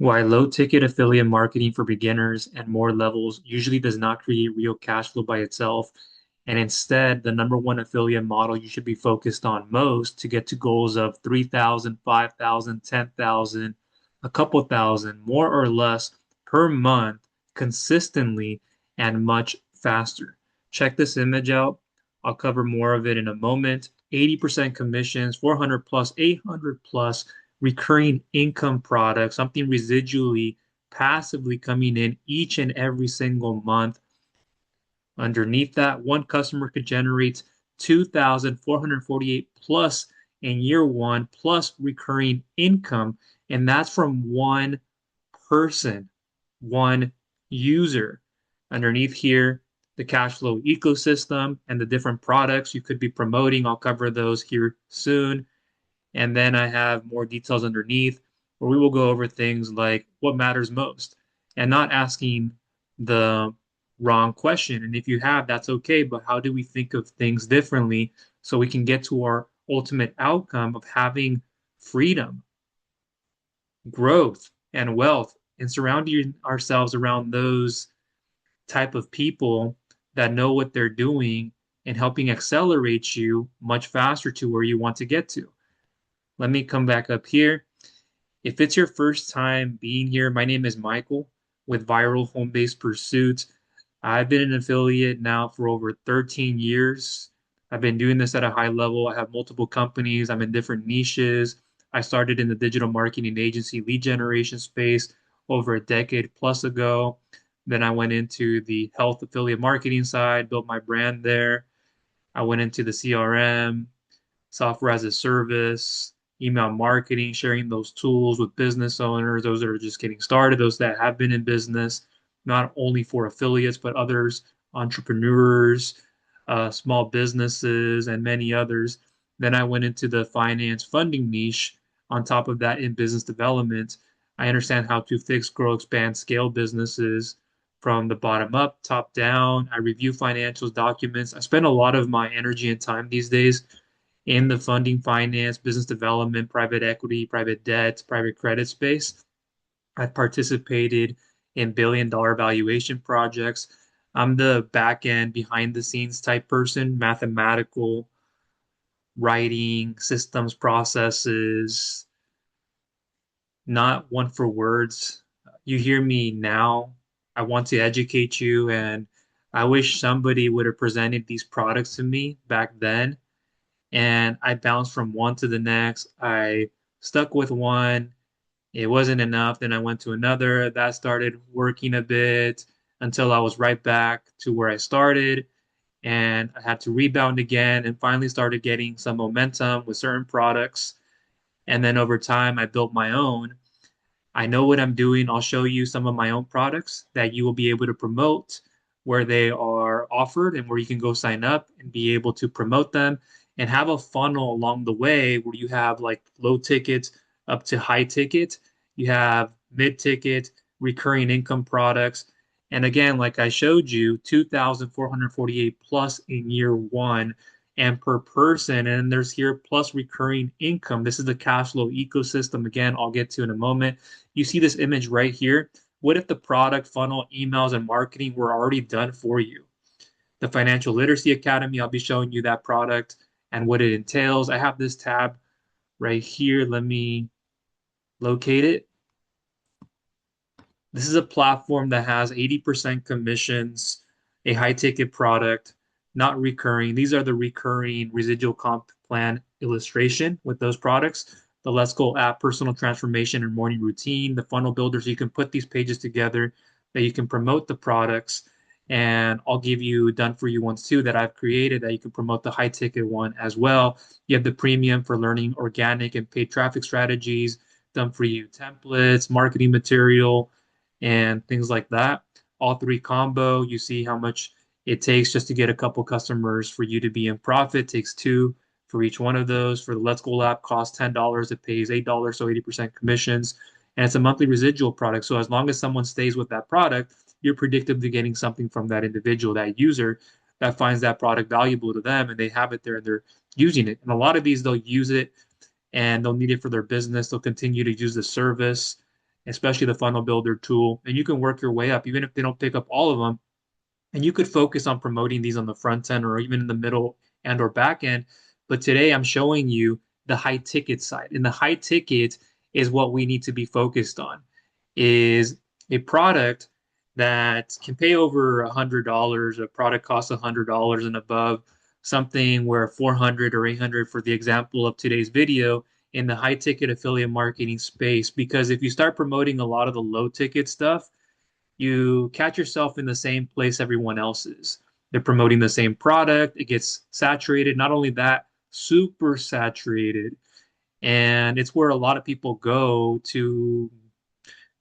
Why low ticket affiliate marketing for beginners and more levels usually does not create real cash flow by itself. And instead, the number one affiliate model you should be focused on most to get to goals of 3,000, 5,000, 10,000, a couple thousand, more or less per month consistently and much faster. Check this image out. I'll cover more of it in a moment. 80% commissions, 400 plus, 800 plus recurring income product, something residually, passively coming in each and every single month. Underneath that, one customer could generate 2,448 plus in year one, plus recurring income. And that's from one person, one user. Underneath here, the cash flow ecosystem and the different products you could be promoting. I'll cover those here soon. And then I have more details underneath where we will go over things like what matters most and not asking the wrong question. And if you have, that's okay. But how do we think of things differently so we can get to our ultimate outcome of having freedom, growth, and wealth, and surrounding ourselves around those type of people that know what they're doing and helping accelerate you much faster to where you want to get to. Let me come back up here. If it's your first time being here, my name is Michael with Viral Home Based Pursuits. I've been an affiliate now for over 13 years. I've been doing this at a high level. I have multiple companies. I'm in different niches. I started in the digital marketing agency lead generation space over a decade plus ago. Then I went into the health affiliate marketing side, built my brand there. I went into the CRM, software as a service, email marketing, sharing those tools with business owners, those that are just getting started, those that have been in business, not only for affiliates, but others, entrepreneurs, small businesses, and many others. Then I went into the finance funding niche. On top of that, in business development, I understand how to fix, grow, expand, scale businesses from the bottom up, top down. I review financials, documents. I spend a lot of my energy and time these days in the funding finance, business development, private equity, private debt, private credit space. I've participated in billion-dollar valuation projects. I'm the back end, behind the scenes type person, mathematical, writing, systems, processes, not one for words. You hear me now. I want to educate you, and I wish somebody would have presented these products to me back then and I bounced from one to the next. I stuck with one. It wasn't enough. Then I went to another. That started working a bit until I was right back to where I started. And I had to rebound again and finally started getting some momentum with certain products. And then over time, I built my own. I know what I'm doing. I'll show you some of my own products that you will be able to promote where they are offered and where you can go sign up and be able to promote them and have a funnel along the way where you have like low ticket up to high ticket. You have mid ticket, recurring income products. And again, like I showed you, 2,448 plus in year one and per person. And there's here plus recurring income. This is the cash flow ecosystem. Again, I'll get to in a moment. You see this image right here. What if the product funnel, emails, and marketing were already done for you? The Financial Literacy Academy, I'll be showing you that product and what it entails. I have this tab right here. Let me locate it. This is a platform that has 80% commissions, a high ticket product, not recurring. These are the recurring residual comp plan illustration with those products. The Let's Go app, personal transformation and morning routine, the funnel builder. So you can put these pages together that you can promote the products. And I'll give you done for you ones too that I've created that you can promote the high ticket one as well. You have the premium for learning organic and paid traffic strategies, done for you templates, marketing material, and things like that. All three combo, you see how much it takes just to get a couple customers for you to be in profit. It takes two for each one of those. For the Let's Go app, costs $10. It pays $8, so 80% commissions. And it's a monthly residual product. So as long as someone stays with that product, you're predictably getting something from that individual, that user that finds that product valuable to them and they have it there and they're using it. And a lot of these, they'll use it and they'll need it for their business. They'll continue to use the service especially the funnel builder tool. And you can work your way up, even if they don't pick up all of them. And you could focus on promoting these on the front end or even in the middle and or back end. But today I'm showing you the high ticket side. And the high ticket is what we need to be focused on, is a product that can pay over $100, a product costs $100 and above, something where 400 or 800 for the example of today's video in the high ticket affiliate marketing space. Because if you start promoting a lot of the low ticket stuff, you catch yourself in the same place everyone else is. They're promoting the same product, it gets saturated. Not only that, super saturated. And it's where a lot of people go to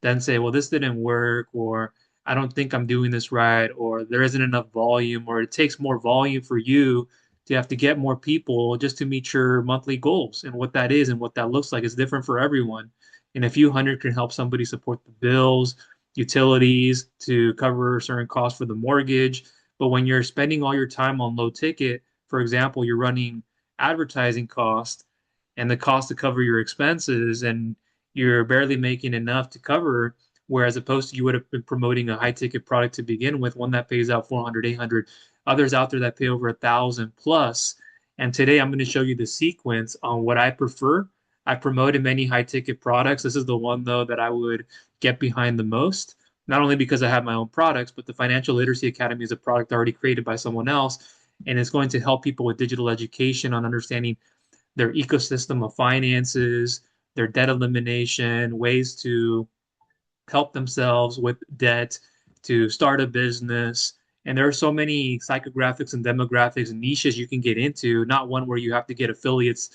then say, well, this didn't work, or I don't think I'm doing this right, or there isn't enough volume, or it takes more volume for you to have to get more people just to meet your monthly goals. And what that is and what that looks like is different for everyone. And a few hundred can help somebody support the bills, utilities to cover certain costs for the mortgage. But when you're spending all your time on low ticket, for example, you're running advertising costs and the cost to cover your expenses, and you're barely making enough to cover, whereas opposed to you would have been promoting a high ticket product to begin with, one that pays out 400, 800, others out there that pay over 1,000 plus. And today I'm going to show you the sequence on what I prefer. I promoted many high ticket products. This is the one though that I would get behind the most, not only because I have my own products, but the Financial Literacy Academy is a product already created by someone else. And it's going to help people with digital education on understanding their ecosystem of finances, their debt elimination, ways to help themselves with debt, to start a business. And there are so many psychographics and demographics and niches you can get into, not one where you have to get affiliates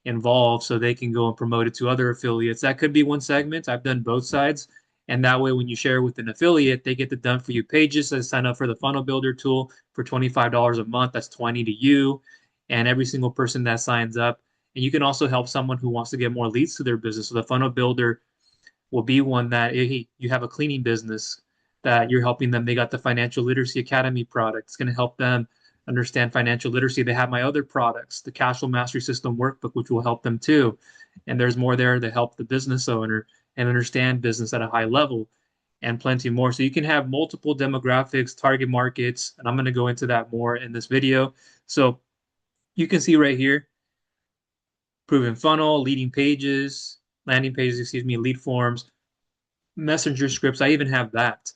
involved so they can go and promote it to other affiliates. That could be one segment. I've done both sides. And that way, when you share with an affiliate, they get the done for you pages. So sign up for the funnel builder tool for $25 a month. That's 20 to you. And every single person that signs up. And you can also help someone who wants to get more leads to their business. So the funnel builder will be one that, hey, you have a cleaning business that you're helping them. They got the Financial Literacy Academy product. It's going to help them understand financial literacy. They have my other products, the Cash Flow Mastery System workbook, which will help them too. And there's more there to help the business owner and understand business at a high level and plenty more. So you can have multiple demographics, target markets, and I'm going to go into that more in this video. So you can see right here, proven funnel, leading pages, landing pages, excuse me, lead forms, messenger scripts. I even have that.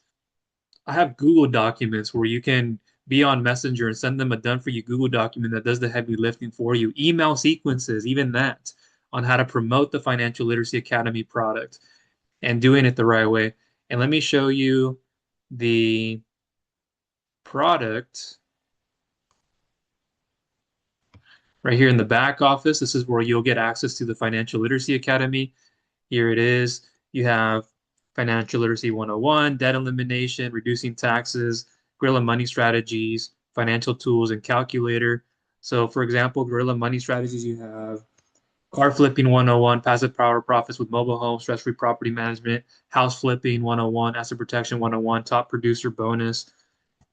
I have Google Documents where you can be on Messenger and send them a done for you Google document that does the heavy lifting for you. Email sequences, even that, on how to promote the Financial Literacy Academy product and doing it the right way. And let me show you the product right here in the back office. This is where you'll get access to the Financial Literacy Academy. Here it is. You have Financial Literacy 101, debt elimination, reducing taxes, guerrilla money strategies, financial tools, and calculator. So, for example, guerrilla money strategies, you have car flipping 101, passive power profits with mobile homes, stress-free property management, house flipping 101, asset protection 101, top producer bonus,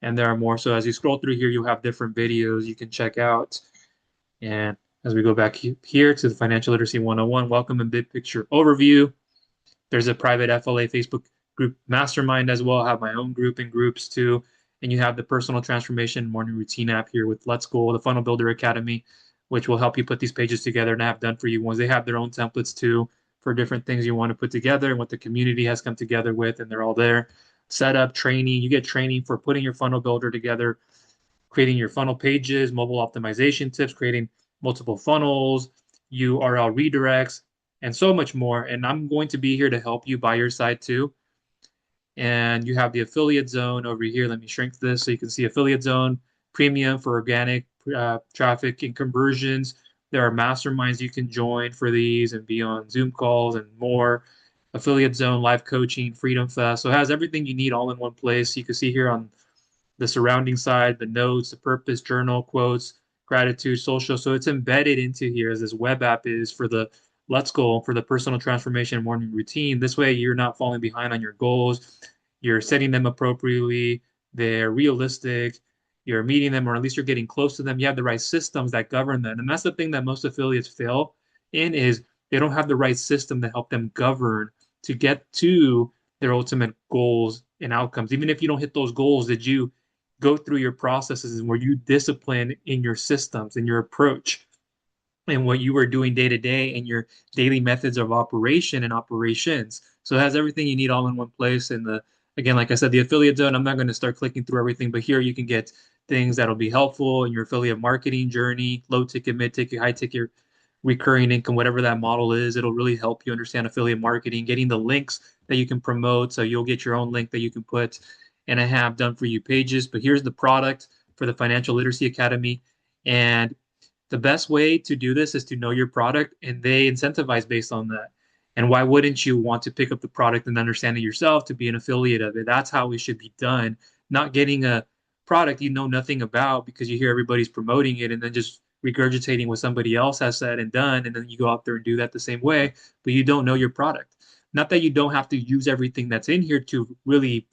and there are more. So as you scroll through here, you'll have different videos you can check out. And as we go back here to the Financial Literacy 101, welcome and big picture overview. There's a private FLA Facebook group mastermind as well. I have my own group and groups too. And you have the personal transformation morning routine app here with Let's Go, the Funnel Builder Academy, which will help you put these pages together and have done for you ones. They have their own templates too for different things you want to put together and what the community has come together with, and they're all there. Setup, training, you get training for putting your funnel builder together, creating your funnel pages, mobile optimization tips, creating multiple funnels, URL redirects, and so much more. And I'm going to be here to help you by your side too. And you have the affiliate zone over here. Let me shrink this so you can see affiliate zone, premium for organic traffic and conversions. There are masterminds you can join for these and be on Zoom calls and more. Affiliate zone, live coaching, Freedom Fest. So it has everything you need all in one place. You can see here on the surrounding side, the notes, the purpose, journal, quotes, gratitude, social. So it's embedded into here as this web app is for the Let's Go, for the personal transformation morning routine. This way you're not falling behind on your goals. You're setting them appropriately. They're realistic. You're meeting them, or at least you're getting close to them. You have the right systems that govern them. And that's the thing that most affiliates fail in, is they don't have the right system to help them govern to get to their ultimate goals and outcomes. Even if you don't hit those goals, did you go through your processes and were you disciplined in your systems and your approach and what you were doing day to day and your daily methods of operation and operations? So it has everything you need all in one place. And the again, like I said, the affiliate zone, I'm not going to start clicking through everything, but here you can get things that'll be helpful in your affiliate marketing journey, low ticket, mid ticket, high ticket, recurring income, whatever that model is. It'll really help you understand affiliate marketing, getting the links that you can promote. So you'll get your own link that you can put. And I have done for you pages, but here's the product for the Financial Literacy Academy. And the best way to do this is to know your product, and they incentivize based on that. And why wouldn't you want to pick up the product and understand it yourself to be an affiliate of it? That's how it should be done. Not getting a product you know nothing about because you hear everybody's promoting it and then just regurgitating what somebody else has said and done, and then you go out there and do that the same way, but you don't know your product. Not that you don't have to use everything that's in here to really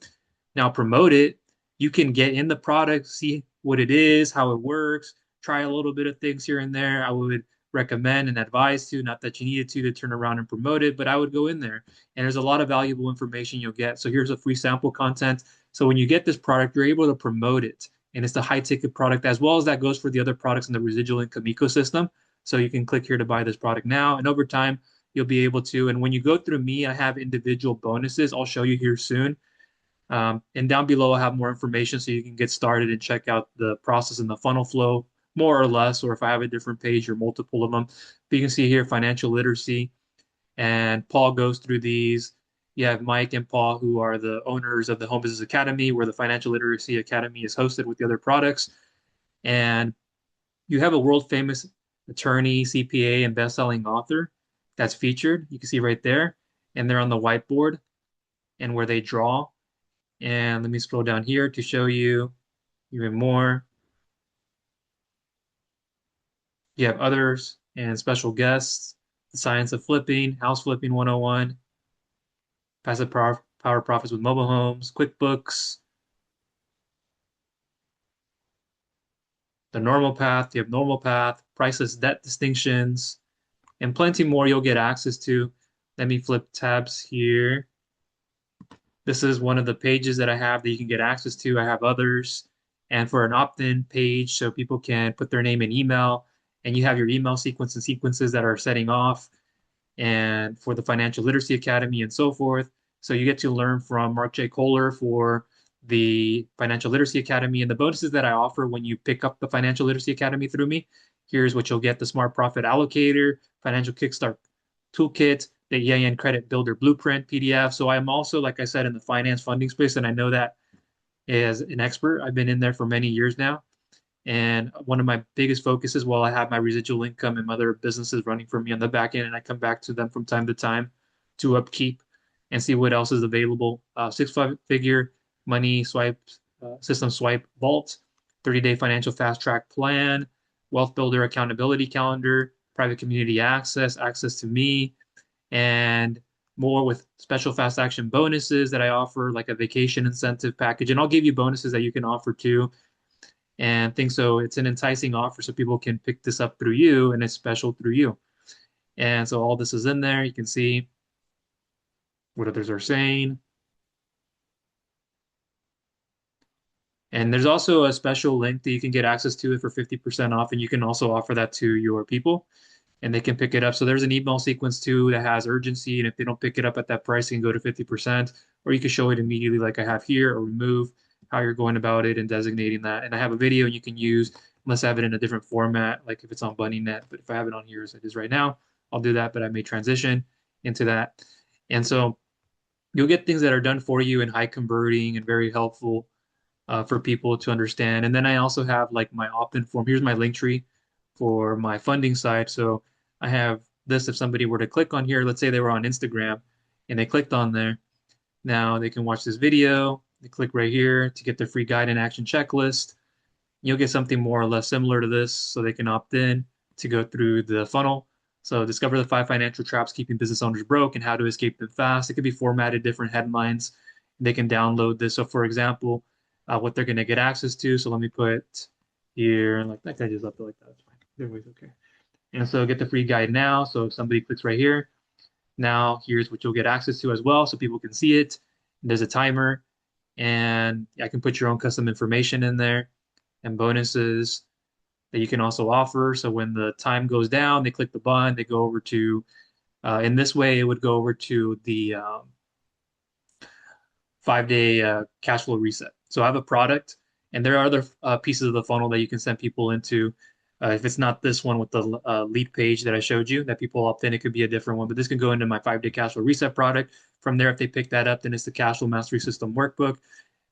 now promote it. You can get in the product, see what it is, how it works, try a little bit of things here and there. I would recommend and advise to, not that you needed to turn around and promote it, but I would go in there. And there's a lot of valuable information you'll get. So here's a free sample content. So when you get this product, you're able to promote it. And it's the high ticket product, as well as that goes for the other products in the residual income ecosystem. So you can click here to buy this product now. And over time, you'll be able to. And when you go through me, I have individual bonuses. I'll show you here soon. And down below, I'll have more information so you can get started and check out the process and the funnel flow more or less, or if I have a different page or multiple of them. But you can see here financial literacy, and Paul goes through these. You have Mike and Paul, who are the owners of the Home Business Academy, where the Financial Literacy Academy is hosted with the other products. And you have a world famous attorney, CPA, and best-selling author that's featured. You can see right there, and they're on the whiteboard and where they draw. And let me scroll down here to show you even more. You have others and special guests, the science of flipping, house flipping 101, passive power profits with mobile homes, QuickBooks, the normal path, you have normal path, priceless debt distinctions, and plenty more you'll get access to. Let me flip tabs here. This is one of the pages that I have that you can get access to. I have others. And for an opt-in page, so people can put their name and email, and you have your email sequence and sequences that are setting off, and for the Financial Literacy Academy and so forth. So you get to learn from Mark J. Kohler for the Financial Literacy Academy and the bonuses that I offer when you pick up the Financial Literacy Academy through me. Here's what you'll get: the Smart Profit Allocator, Financial Kickstart Toolkit, the EIN Credit Builder Blueprint PDF. So I'm also, like I said, in the finance funding space, and I know that as an expert. I've been in there for many years now. And one of my biggest focuses, while I have my residual income and other businesses running for me on the back end, and I come back to them from time to time to upkeep and see what else is available. Six-figure money swipe, system swipe vault, 30-day financial fast track plan, wealth builder accountability calendar, private community access, access to me, and more with special fast action bonuses that I offer, like a vacation incentive package. And I'll give you bonuses that you can offer too and things. So it's an enticing offer so people can pick this up through you, and it's special through you. And so all this is in there. You can see what others are saying. And there's also a special link that you can get access to it for 50% off. And you can also offer that to your people and they can pick it up. So there's an email sequence too that has urgency. And if they don't pick it up at that price, you can go to 50%, or you can show it immediately like I have here, or remove how you're going about it and designating that. And I have a video you can use, unless I have it in a different format, like if it's on BunnyNet. But if I have it on here as it is right now, I'll do that, but I may transition into that. And so you'll get things that are done for you and high converting and very helpful for people to understand. And then I also have like my opt-in form. Here's my link tree for my funding side. So I have this. If somebody were to click on here, let's say they were on Instagram and they clicked on there, now they can watch this video. They click right here to get their free guide and action checklist. You'll get something more or less similar to this, so they can opt in to go through the funnel. So discover the 5 financial traps keeping business owners broke and how to escape them fast. It could be formatted different headlines. They can download this. So for example, what they're going to get access to. So let me put here, like that guy just left it like that. That's fine. Everybody's okay. And so get the free guide now. So if somebody clicks right here, Now here's what you'll get access to as well, so people can see it. There's a timer, and I can put your own custom information in there and bonuses that you can also offer. So when the time goes down, they click the button, they go over to, in this way, it would go over to the 5 day cash flow reset. So I have a product, and there are other pieces of the funnel that you can send people into. If it's not this one with the lead page that I showed you that people opt in, it could be a different one. But this can go into my 5 day cash flow reset product. From there, if they pick that up, then it's the cash flow mastery system workbook.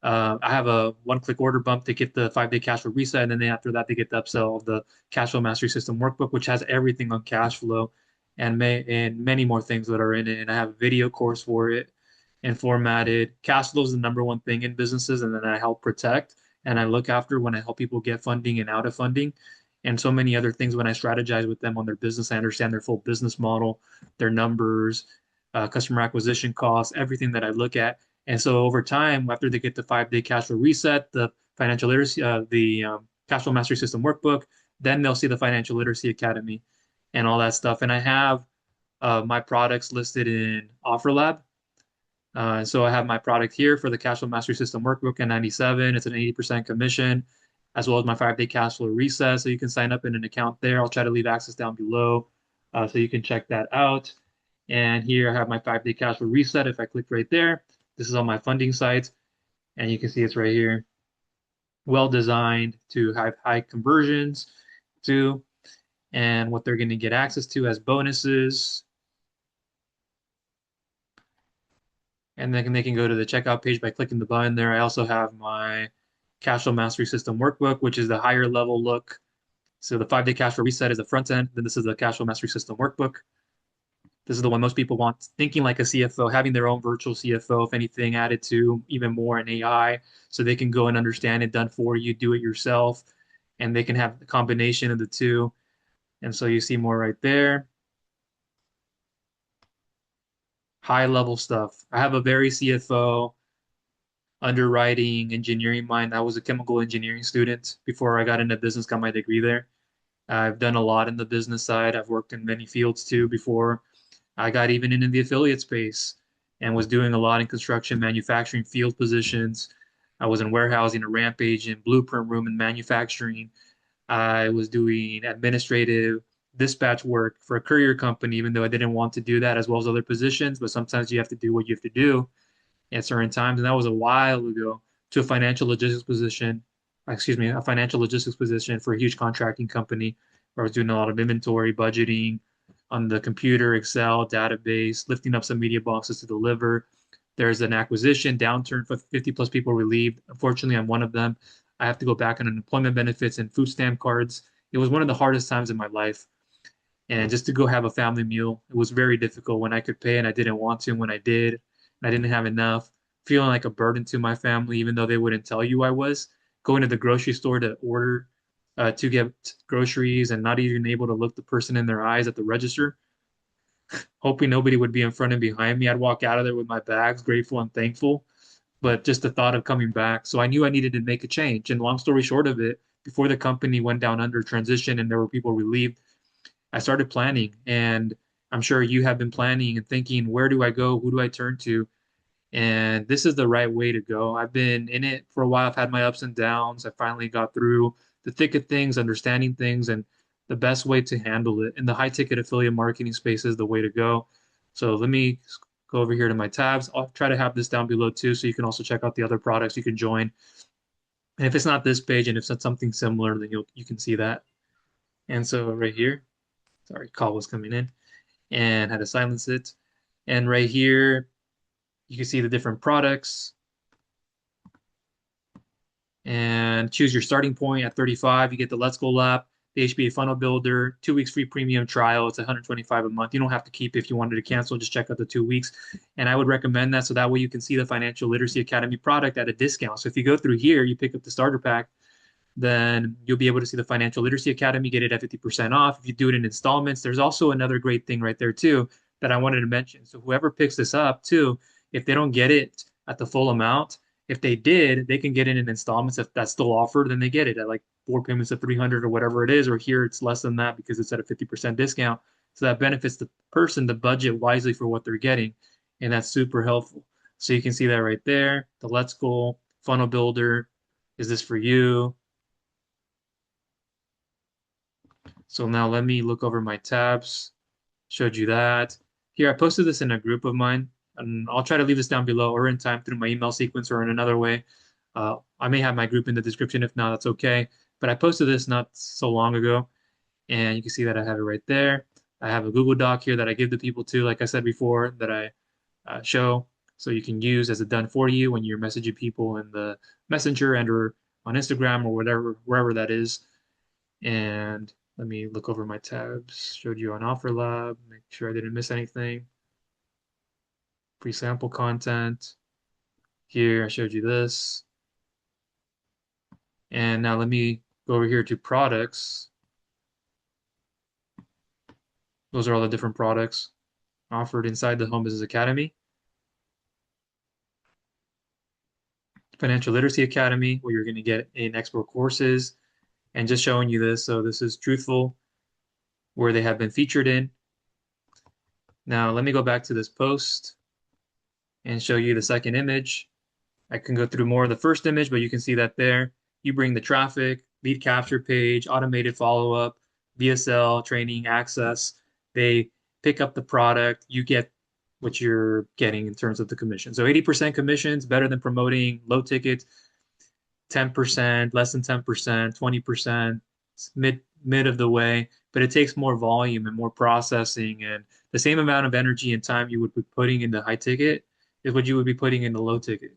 I have a one-click order bump to get the 5 day cash flow reset, and then after that, they get the upsell of the cash flow mastery system workbook, which has everything on cash flow and many more things that are in it. And I have a video course for it and formatted. Cash flow is the number one thing in businesses, and then I help protect and I look after when I help people get funding and out of funding, and so many other things. When I strategize with them on their business, I understand their full business model, their numbers, customer acquisition costs, everything that I look at. And so over time, after they get the 5 day cash flow reset, the financial literacy, the cash flow mastery system workbook, then they'll see the financial literacy academy and all that stuff. And I have my products listed in OfferLab. So I have my product here for the cash flow mastery system workbook at 97. It's an 80% commission, as well as my 5 day cash flow reset. So you can sign up in an account there. I'll try to leave access down below so you can check that out. And here I have my 5 day cash flow reset. If I click right there, this is on my funding site, and you can see it's right here. Well designed to have high conversions to, and what they're going to get access to as bonuses. And then they can go to the checkout page by clicking the button there. I also have my cash flow mastery system workbook, which is the higher level look. So the 5 day cash flow reset is the front end. Then this is the cash flow mastery system workbook. This is the one most people want, thinking like a CFO, having their own virtual CFO, if anything, added to even more in AI, so they can go and understand it done for you, do it yourself, and they can have the combination of the two. And so you see more right there. High level stuff. I have a very CFO, underwriting, engineering mind. I was a chemical engineering student before I got into business, got my degree there. I've done a lot in the business side. I've worked in many fields too before I got even into the affiliate space and was doing a lot in construction, manufacturing, field positions. I was in warehousing, a ramp agent, blueprint room, and manufacturing. I was doing administrative dispatch work for a courier company, even though I didn't want to do that, as well as other positions. But sometimes you have to do what you have to do at certain times. And that was a while ago, to a financial logistics position, excuse me, a financial logistics position for a huge contracting company where I was doing a lot of inventory, budgeting on the computer, Excel, database, lifting up some media boxes to deliver. There's an acquisition downturn for 50 plus people relieved. Unfortunately, I'm one of them. I have to go back on unemployment benefits and food stamp cards. It was one of the hardest times in my life. And just to go have a family meal, it was very difficult when I could pay and I didn't want to, and when I did, and I didn't have enough, feeling like a burden to my family, even though they wouldn't tell you I was. Going to the grocery store to order to get groceries and not even able to look the person in their eyes at the register, hoping nobody would be in front and behind me. I'd walk out of there with my bags, grateful and thankful, but just the thought of coming back. So I knew I needed to make a change. And long story short of it, before the company went down under transition and there were people relieved, I started planning, and I'm sure you have been planning and thinking, where do I go? Who do I turn to? And this is the right way to go. I've been in it for a while. I've had my ups and downs. I finally got through the thick of things, understanding things, and the best way to handle it. And the high ticket affiliate marketing space is the way to go. So let me go over here to my tabs. I'll try to have this down below too, so you can also check out the other products you can join. And if it's not this page and if it's something similar, then you can see that. And so right here, sorry, call was coming in and had to silence it. And right here, you can see the different products and choose your starting point at 35. You get the Let's Go Lab, the HBA Funnel Builder, 2 weeks free premium trial. It's 125 a month. You don't have to keep if you wanted to cancel, just check out the 2 weeks. And I would recommend that so that way you can see the Financial Literacy Academy product at a discount. So if you go through here, you pick up the starter pack, then you'll be able to see the Financial Literacy Academy, get it at 50% off. If you do it in installments, there's also another great thing right there too that I wanted to mention. So whoever picks this up too, if they don't get it at the full amount, if they did, they can get it in installments. If that's still offered, then they get it at like 4 payments of 300 or whatever it is, or here it's less than that because it's at a 50% discount. So that benefits the person to budget wisely for what they're getting. And that's super helpful. So you can see that right there. The Let's Go funnel builder. Is this for you? So now let me look over my tabs. Showed you that. Here, I posted this in a group of mine, and I'll try to leave this down below or in time through my email sequence or in another way. I may have my group in the description. If not, that's okay. But I posted this not so long ago, and you can see that I have it right there. I have a Google Doc here that I give the people to, like I said before, that I show so you can use as a done for you when you're messaging people in the messenger and or on Instagram or whatever, wherever that is. And let me look over my tabs. Showed you on Offer Lab, make sure I didn't miss anything. Pre-sample content. Here, I showed you this. And now let me go over here to products. Those are all the different products offered inside the Home Business Academy. Financial Literacy Academy, where you're going to get in expert courses and just showing you this. So this is truthful, where they have been featured in. Now let me go back to this post and show you the second image. I can go through more of the first image, but you can see that there. You bring the traffic, lead capture page, automated follow-up, VSL, training, access. They pick up the product. You get what you're getting in terms of the commission. So 80% commissions, better than promoting low ticket, 10%, less than 10%, 20%, mid of the way, but it takes more volume and more processing and the same amount of energy and time you would be putting into high ticket is what you would be putting into low ticket.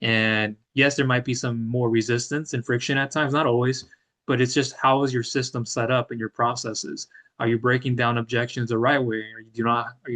And yes, there might be some more resistance and friction at times, not always, but it's just how is your system set up and your processes? Are you breaking down objections the right way? Are you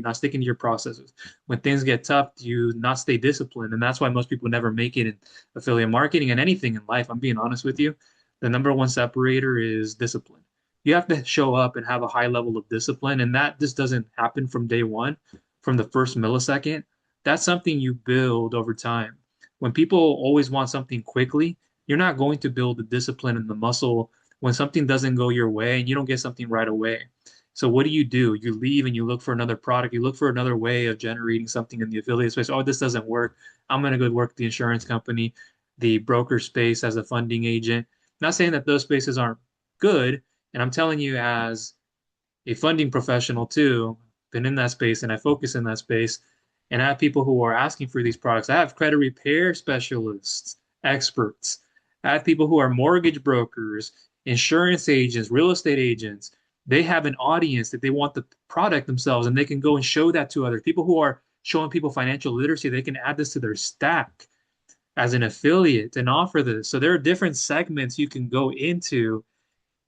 not sticking to your processes? When things get tough, do you not stay disciplined? And that's why most people never make it in affiliate marketing and anything in life. I'm being honest with you. The number one separator is discipline. You have to show up and have a high level of discipline, and that just doesn't happen from day one, from the first millisecond. That's something you build over time. When people always want something quickly, you're not going to build the discipline and the muscle when something doesn't go your way and you don't get something right away. So what do? You leave and you look for another product. You look for another way of generating something in the affiliate space. Oh, this doesn't work. I'm going to go work the insurance company, the broker space as a funding agent. Not saying that those spaces aren't good. And I'm telling you as a funding professional too, been in that space and I focus in that space. And I have people who are asking for these products. I have credit repair specialists, experts. I have people who are mortgage brokers, insurance agents, real estate agents. They have an audience that they want the product themselves and they can go and show that to others. People who are showing people financial literacy, they can add this to their stack as an affiliate and offer this. So there are different segments you can go into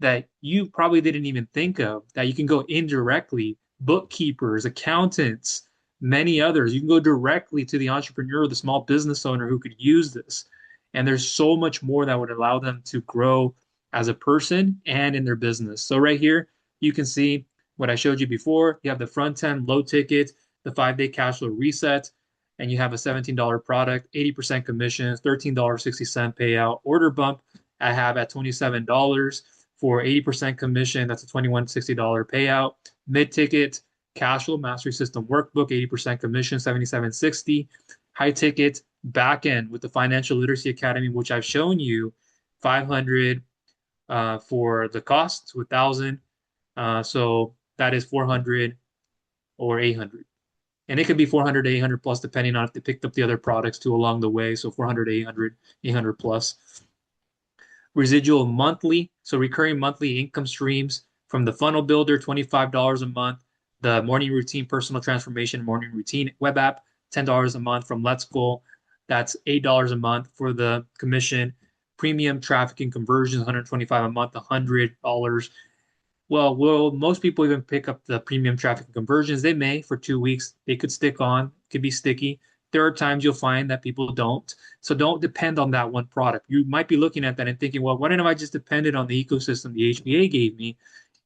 that you probably didn't even think of that you can go indirectly, bookkeepers, accountants, many others. You can go directly to the entrepreneur, the small business owner who could use this. And there's so much more that would allow them to grow as a person and in their business. So right here, you can see what I showed you before. You have the front end low ticket, the 5-day cash flow reset, and you have a $17 product, 80% commissions, $13.60 payout, order bump I have at $27 for 80% commission. That's a $21.60 payout. Mid ticket cash flow mastery system workbook, 80% commission, $77.60. High ticket back end with the Financial Literacy Academy, which I've shown you, 500 for the cost to 1,000. So that is 400 or 800. And it could be 400 to 800 plus, depending on if they picked up the other products too along the way. So 400 to 800, 800 plus. Residual monthly, so recurring monthly income streams from the funnel builder, $25 a month. The morning routine personal transformation morning routine web app, $10 a month from Let's Go. That's $8 a month for the commission. Premium traffic and conversions, 125 a month, $100. Well, will most people even pick up the premium traffic and conversions? They may for 2 weeks. They could stick on, could be sticky. There are times you'll find that people don't. So don't depend on that one product. You might be looking at that and thinking, well, why didn't I just depended on the ecosystem the HBA gave me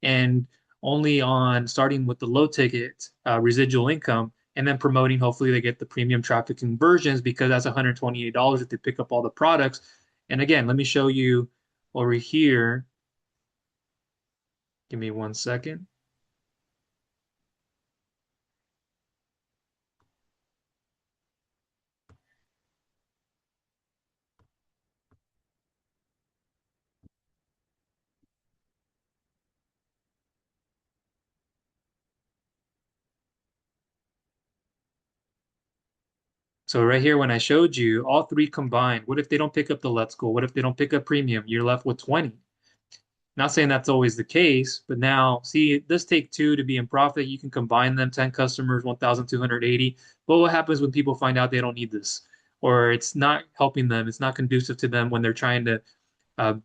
and only on starting with the low ticket residual income and then promoting, hopefully they get the premium traffic conversions because that's $128 if they pick up all the products. And again, let me show you over here. Give me 1 second. So right here, when I showed you all three combined, what if they don't pick up the Let's Go? What if they don't pick up premium? You're left with 20. Not saying that's always the case, but now see, it does take two to be in profit. You can combine them, 10 customers, 1,280. But what happens when people find out they don't need this? Or it's not helping them, it's not conducive to them when they're trying to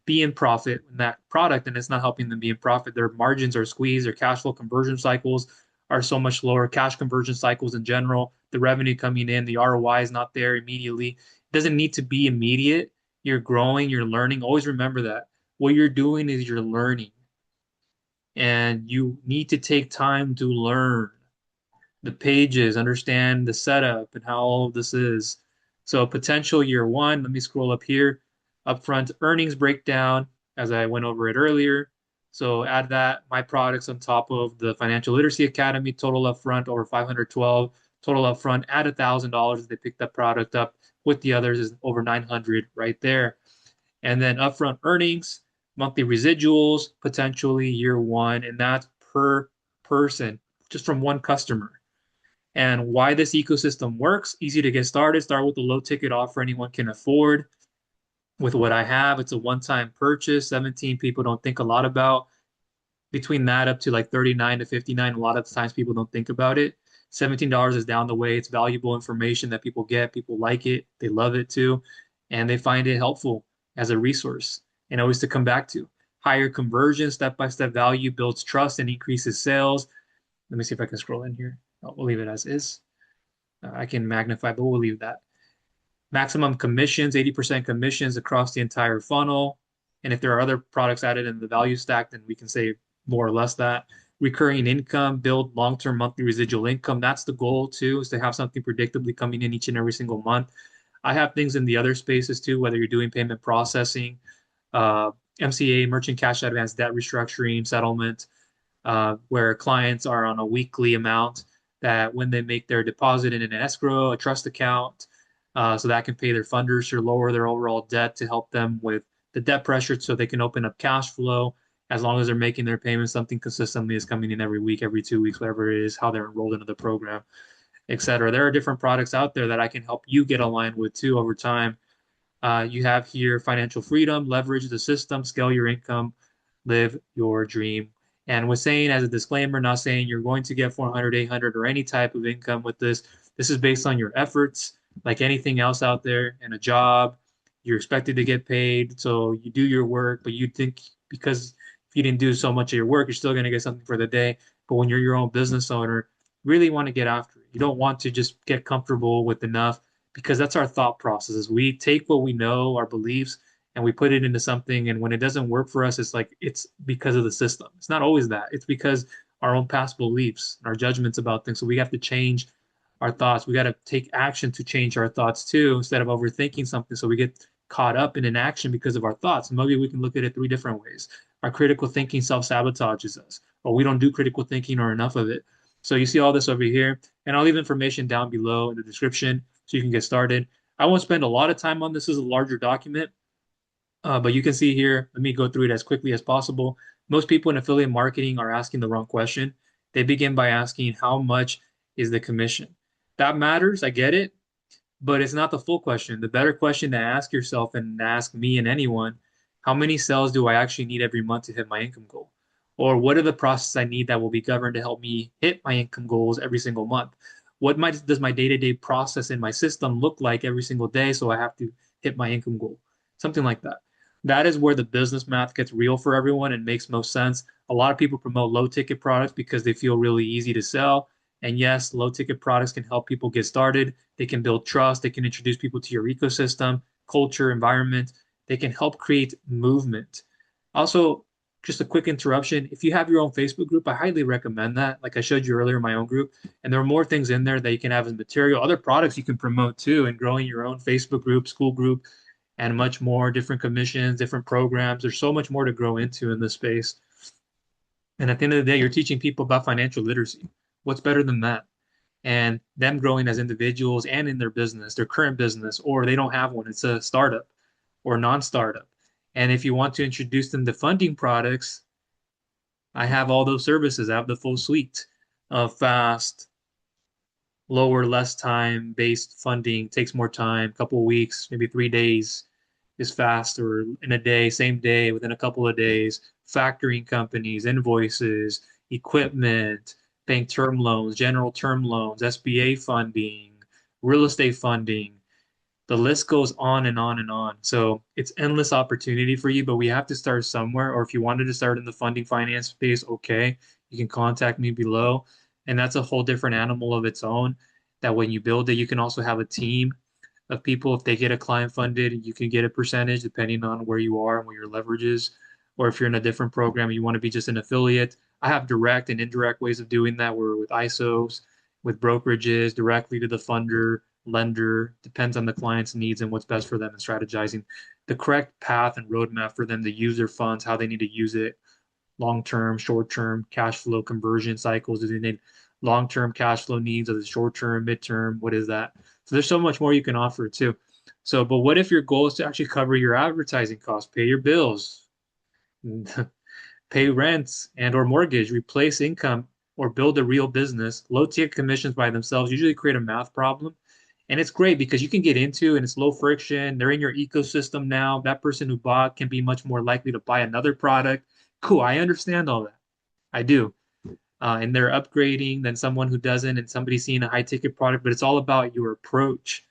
be in profit in that product and it's not helping them be in profit. Their margins are squeezed, their cash flow conversion cycles are so much lower, cash conversion cycles in general, the revenue coming in, the ROI is not there immediately. It doesn't need to be immediate. You're growing, you're learning. Always remember that. What you're doing is you're learning, and you need to take time to learn the pages, understand the setup and how all of this is. So potential year one, let me scroll up here. Upfront earnings breakdown, as I went over it earlier. So add that, my products on top of the Financial Literacy Academy, total upfront over 512, total upfront, add $1,000 if they pick that product up. With the others is over 900 right there. And then upfront earnings, monthly residuals, potentially year one, and that's per person, just from one customer. And why this ecosystem works, easy to get started. Start with a low ticket offer anyone can afford. With what I have, it's a one-time purchase. 17 people don't think a lot about. Between that up to like 39 to 59, a lot of times people don't think about it. $17 is down the way. It's valuable information that people get. People like it. They love it too. And they find it helpful as a resource and always to come back to. Higher conversion, step-by-step value builds trust and increases sales. Let me see if I can scroll in here. Oh, we'll leave it as is. I can magnify, but we'll leave that. Maximum commissions, 80% commissions across the entire funnel. And if there are other products added in the value stack, then we can say more or less that. Recurring income, build long-term monthly residual income. That's the goal too, is to have something predictably coming in each and every single month. I have things in the other spaces too, whether you're doing payment processing, uh, MCA, merchant cash advance, debt restructuring, settlement, where clients are on a weekly amount that when they make their deposit in an escrow, a trust account, so that can pay their funders or lower their overall debt to help them with the debt pressure so they can open up cash flow as long as they're making their payments, something consistently is coming in every week, every 2 weeks, whatever it is, how they're enrolled into the program, et cetera. There are different products out there that I can help you get aligned with too over time. You have here financial freedom, leverage the system, scale your income, live your dream. And with saying as a disclaimer, not saying you're going to get 400, 800, or any type of income with this. This is based on your efforts, like anything else out there in a job. You're expected to get paid, so you do your work, but you think because if you didn't do so much of your work, you're still going to get something for the day. But when you're your own business owner, really want to get after it. You don't want to just get comfortable with enough because that's our thought processes. We take what we know, our beliefs, and we put it into something. And when it doesn't work for us, it's like it's because of the system. It's not always that. It's because our own past beliefs, our judgments about things. So we have to change our thoughts. We got to take action to change our thoughts too, instead of overthinking something. So we get caught up in an action because of our thoughts. Maybe we can look at it three different ways. Our critical thinking self-sabotages us, or we don't do critical thinking or enough of it. So you see all this over here, and I'll leave information down below in the description so you can get started. I won't spend a lot of time on this. This is a larger document, but you can see here, let me go through it as quickly as possible. Most people in affiliate marketing are asking the wrong question. They begin by asking, how much is the commission? That matters, I get it, but it's not the full question. The better question to ask yourself and ask me and anyone, how many sales do I actually need every month to hit my income goal? Or what are the processes I need that will be governed to help me hit my income goals every single month? Does my day-to-day process in my system look like every single day so I have to hit my income goal? Something like that. That is where the business math gets real for everyone and makes most sense. A lot of people promote low ticket products because they feel really easy to sell. And yes, low ticket products can help people get started. They can build trust. They can introduce people to your ecosystem, culture, environment. They can help create movement. Also, just a quick interruption. If you have your own Facebook group, I highly recommend that. Like I showed you earlier, my own group. And there are more things in there that you can have as material, other products you can promote too, and growing your own Facebook group, school group, and much more, different commissions, different programs. There's so much more to grow into in this space. And at the end of the day, you're teaching people about financial literacy. What's better than that? And them growing as individuals and in their business, their current business, or they don't have one, it's a startup or non-startup. And if you want to introduce them to funding products, I have all those services. I have the full suite of fast, lower, less time based funding takes more time, a couple of weeks, maybe 3 days is fast, or in a day, same day, within a couple of days. Factoring companies, invoices, equipment, bank term loans, general term loans, SBA funding, real estate funding. The list goes on and on and on. So it's endless opportunity for you, but we have to start somewhere. Or if you wanted to start in the funding finance space, okay, you can contact me below. And that's a whole different animal of its own. That when you build it, you can also have a team of people. If they get a client funded, you can get a percentage depending on where you are and what your leverage is. Or if you're in a different program and you want to be just an affiliate, I have direct and indirect ways of doing that. We're with ISOs, with brokerages, directly to the funder, lender, depends on the client's needs and what's best for them, and strategizing the correct path and roadmap for them to use their funds, how they need to use it, long-term, short-term cash flow conversion cycles. Do they need long-term cash flow needs of the short-term, mid-term? What is that? So there's so much more you can offer too. So, but what if your goal is to actually cover your advertising costs, pay your bills, pay rents and or mortgage, replace income, or build a real business? Low ticket commissions by themselves usually create a math problem. And it's great because you can get into and it's low friction. They're in your ecosystem now. That person who bought can be much more likely to buy another product. Cool. I understand all that. I do. And they're upgrading than someone who doesn't, and somebody seeing a high ticket product. But it's all about your approach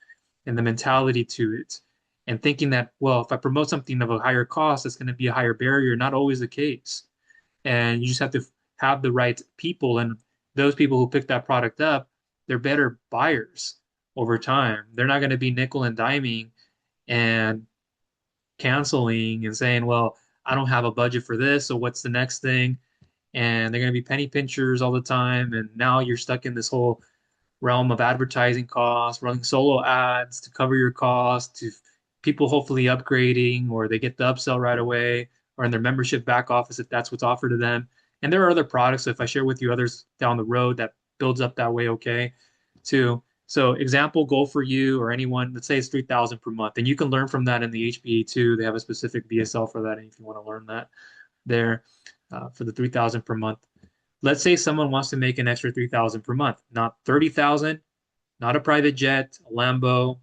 and the mentality to it, and thinking that, well, if I promote something of a higher cost, it's going to be a higher barrier. Not always the case. And you just have to have the right people, and those people who pick that product up, they're better buyers over time. They're not going to be nickel and diming and canceling and saying, well, I don't have a budget for this, so what's the next thing? And they're going to be penny pinchers all the time. And now you're stuck in this whole realm of advertising costs, running solo ads to cover your costs, to people hopefully upgrading, or they get the upsell right away, or in their membership back office if that's what's offered to them. And there are other products. So if I share with you others down the road that builds up that way, okay, too. So example goal for you or anyone, let's say it's 3,000 per month, and you can learn from that in the HBA too. They have a specific BSL for that, and if you want to learn that there for the 3,000 per month. Let's say someone wants to make an extra 3,000 per month, not 30,000, not a private jet, a Lambo,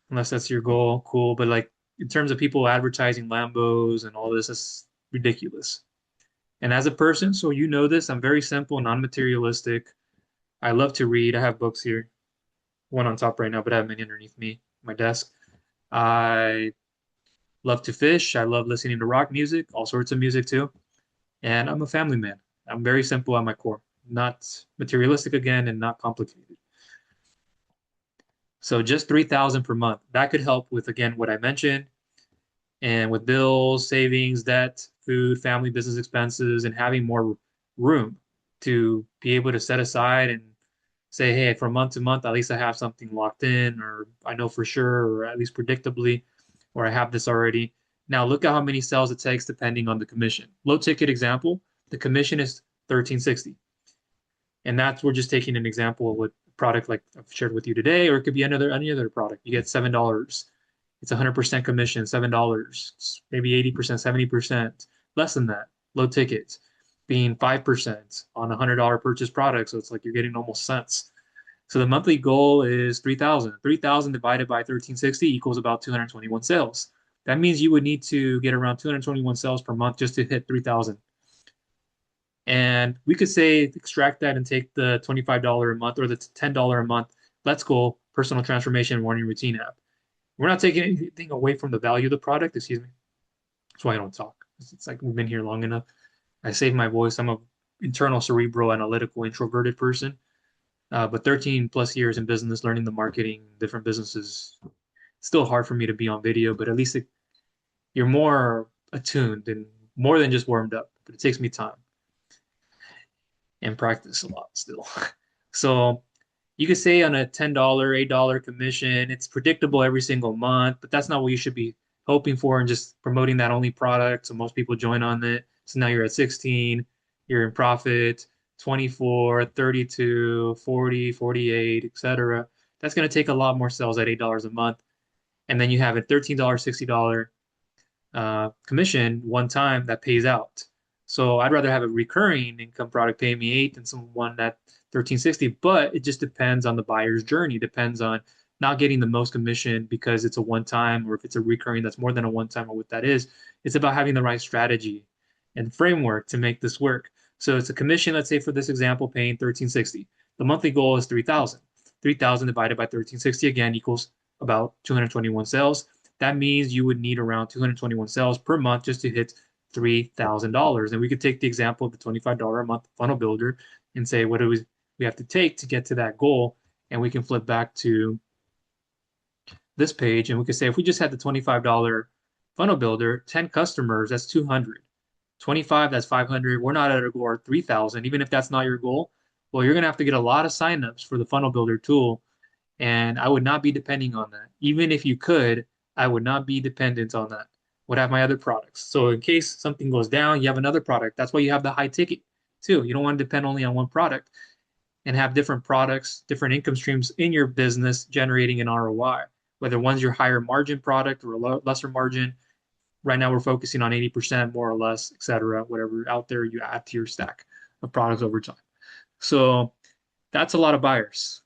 unless that's your goal, cool. But like in terms of people advertising Lambos and all this, it's ridiculous. And as a person, so you know this, I'm very simple, non-materialistic. I love to read. I have books here, one on top right now, but I have many underneath me, my desk. I love to fish. I love listening to rock music, all sorts of music too. And I'm a family man. I'm very simple at my core, not materialistic again, and not complicated. So just 3,000 per month. That could help with, again, what I mentioned, and with bills, savings, debt, food, family, business expenses, and having more room to be able to set aside and say, hey, from month to month, at least I have something locked in, or I know for sure, or at least predictably, or I have this already. Now look at how many sales it takes depending on the commission. Low ticket example, the commission is 1360. And that's, we're just taking an example of what product like I've shared with you today, or it could be any other product. You get $7. It's 100% commission, $7. It's maybe 80%, 70%, less than that. Low tickets being 5% on a $100 purchase product. So it's like you're getting almost cents. So the monthly goal is 3,000. 3,000 divided by 1360 equals about 221 sales. That means you would need to get around 221 sales per month just to hit 3,000. And we could say extract that and take the $25 a month or the $10 a month Let's Go personal transformation morning routine app. We're not taking anything away from the value of the product. Excuse me. That's why I don't talk. It's like we've been here long enough. I save my voice. I'm a internal, cerebral, analytical, introverted person. But 13 plus years in business, learning the marketing, different businesses, it's still hard for me to be on video, but at least you're more attuned and more than just warmed up. But it takes me time and practice a lot still. So you could say on a $10, $8 commission, it's predictable every single month, but that's not what you should be hoping for and just promoting that only product. So most people join on it. So now you're at 16, you're in profit, 24, 32, 40, 48, etc. That's going to take a lot more sales at $8 a month. And then you have a $13, $60 commission one time that pays out. So I'd rather have a recurring income product pay me 8 than someone at 1360. But it just depends on the buyer's journey. Depends on not getting the most commission because it's a one time, or if it's a recurring that's more than a one time, or what that is. It's about having the right strategy and framework to make this work. So it's a commission, let's say for this example, paying 1360. The monthly goal is 3,000. 3,000 divided by 1360 again equals about 221 sales. That means you would need around 221 sales per month just to hit $3,000. And we could take the example of the $25 a month funnel builder and say, what do we have to take to get to that goal? And we can flip back to this page and we could say, if we just had the $25 funnel builder, 10 customers, that's 200. 25, that's 500. We're not at a goal of 3,000. Even if that's not your goal, well, you're going to have to get a lot of signups for the funnel builder tool. And I would not be depending on that. Even if you could, I would not be dependent on that. Would have my other products. So in case something goes down, you have another product. That's why you have the high ticket too. You don't want to depend only on one product and have different products, different income streams in your business generating an ROI. Whether one's your higher margin product or a lesser margin. Right now we're focusing on 80% more or less, et cetera, whatever out there you add to your stack of products over time. So that's a lot of buyers.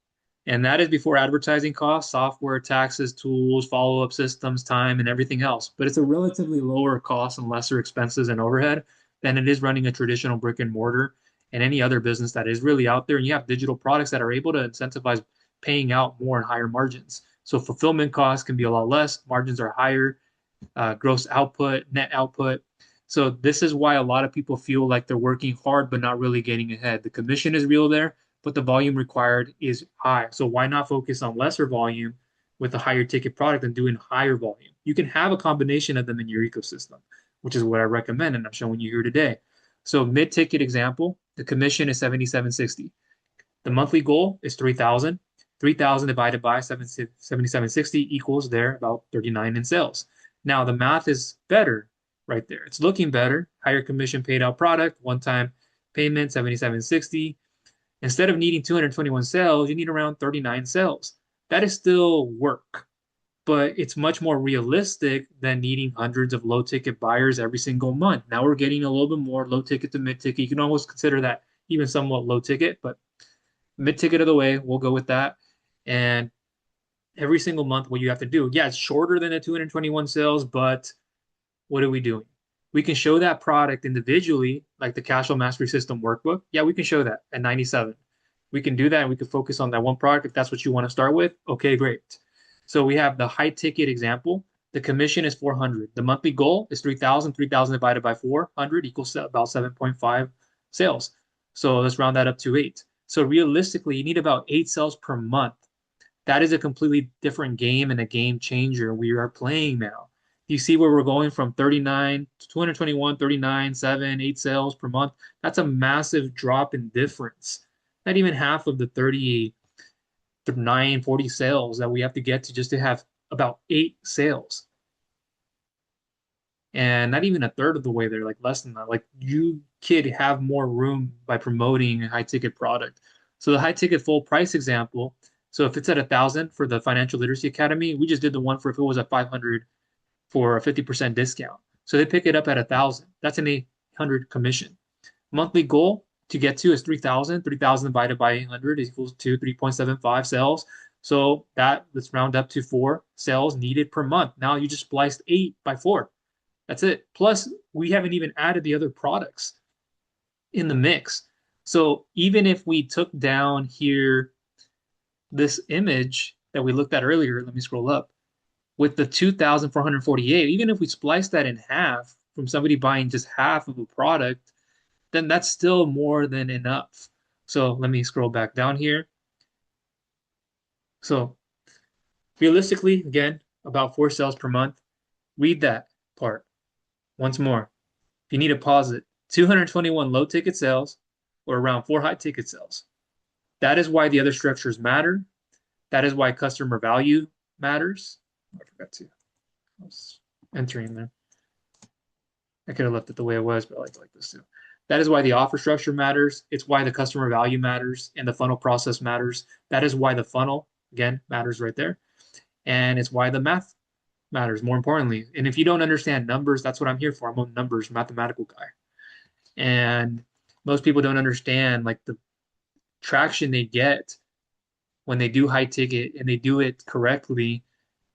And that is before advertising costs, software, taxes, tools, follow-up systems, time, and everything else. But it's a relatively lower cost and lesser expenses and overhead than it is running a traditional brick and mortar and any other business that is really out there. And you have digital products that are able to incentivize paying out more and higher margins. So fulfillment costs can be a lot less, margins are higher, gross output, net output. So this is why a lot of people feel like they're working hard but not really getting ahead. The commission is real there, but the volume required is high. So why not focus on lesser volume with a higher ticket product and doing higher volume? You can have a combination of them in your ecosystem, which is what I recommend, and I'm showing you here today. So mid-ticket example, the commission is 77.60. The monthly goal is 3,000. 3,000 divided by 77.60 equals there about 39 in sales. Now the math is better right there. It's looking better. Higher commission paid out product, one-time payment, 77.60. Instead of needing 221 sales, you need around 39 sales. That is still work, but it's much more realistic than needing hundreds of low ticket buyers every single month. Now we're getting a little bit more low ticket to mid ticket. You can almost consider that even somewhat low ticket, but mid ticket of the way, we'll go with that. And every single month, what you have to do, yeah, it's shorter than the 221 sales, but what are we doing? We can show that product individually, like the Cash Flow Mastery System workbook. Yeah, we can show that at 97. We can do that and we can focus on that one product if that's what you want to start with. Okay, great. So we have the high ticket example. The commission is 400. The monthly goal is 3,000. 3,000 divided by 400 equals about 7.5 sales. So let's round that up to 8. So realistically, you need about 8 sales per month. That is a completely different game and a game changer we are playing now. You see where we're going from 39 to 221, 39, 7, 8 sales per month. That's a massive drop in difference. Not even half of the 39, 40 sales that we have to get to just to have about 8 sales. And not even a third of the way there, like less than that. Like you could have more room by promoting a high ticket product. So the high ticket full price example, so if it's at 1,000 for the Financial Literacy Academy, we just did the one for if it was at 500 for a 50% discount. So they pick it up at 1,000. That's an 800 commission. Monthly goal to get to is 3,000. 3,000 divided by 800 is equals to 3.75 sales. So that, let's round up to 4 sales needed per month. Now you just spliced 8 by 4. That's it. Plus, we haven't even added the other products in the mix. So even if we took down here this image that we looked at earlier, let me scroll up, with the 2,448, even if we splice that in half from somebody buying just half of a product, then that's still more than enough. So let me scroll back down here. So realistically, again, about 4 sales per month. Read that part once more. If you need to pause it, 221 low ticket sales or around 4 high ticket sales. That is why the other structures matter. That is why customer value matters. I forgot to. I was entering there. I could have left it the way it was, but I like this too. That is why the offer structure matters. It's why the customer value matters and the funnel process matters. That is why the funnel, again, matters right there. And it's why the math matters, more importantly. And if you don't understand numbers, that's what I'm here for. I'm a numbers mathematical guy. And most people don't understand like the traction they get when they do high ticket and they do it correctly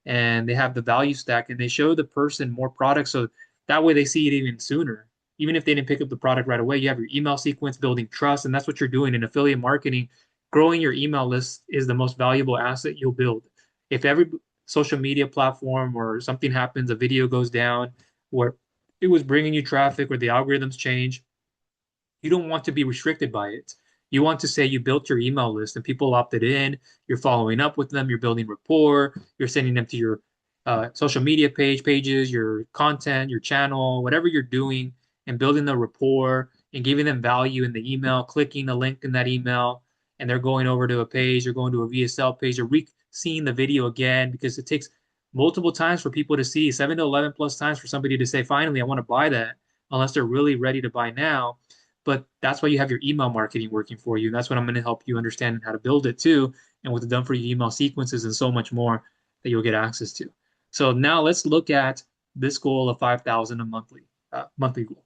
and they have the value stack and they show the person more products. So that way they see it even sooner. Even if they didn't pick up the product right away, you have your email sequence building trust, and that's what you're doing in affiliate marketing. Growing your email list is the most valuable asset you'll build. If every social media platform or something happens, a video goes down where it was bringing you traffic or the algorithms change, you don't want to be restricted by it. You want to say you built your email list and people opted in, you're following up with them, you're building rapport, you're sending them to your social media pages, your content, your channel, whatever you're doing, and building the rapport and giving them value in the email, clicking a link in that email, and they're going over to a page or going to a VSL page or seeing the video again because it takes multiple times for people to see, 7 to 11 plus times for somebody to say, finally, I want to buy that, unless they're really ready to buy now. But that's why you have your email marketing working for you. And that's what I'm going to help you understand how to build it too. And with the done for you email sequences and so much more that you'll get access to. So now let's look at this goal of 5,000 a monthly goal.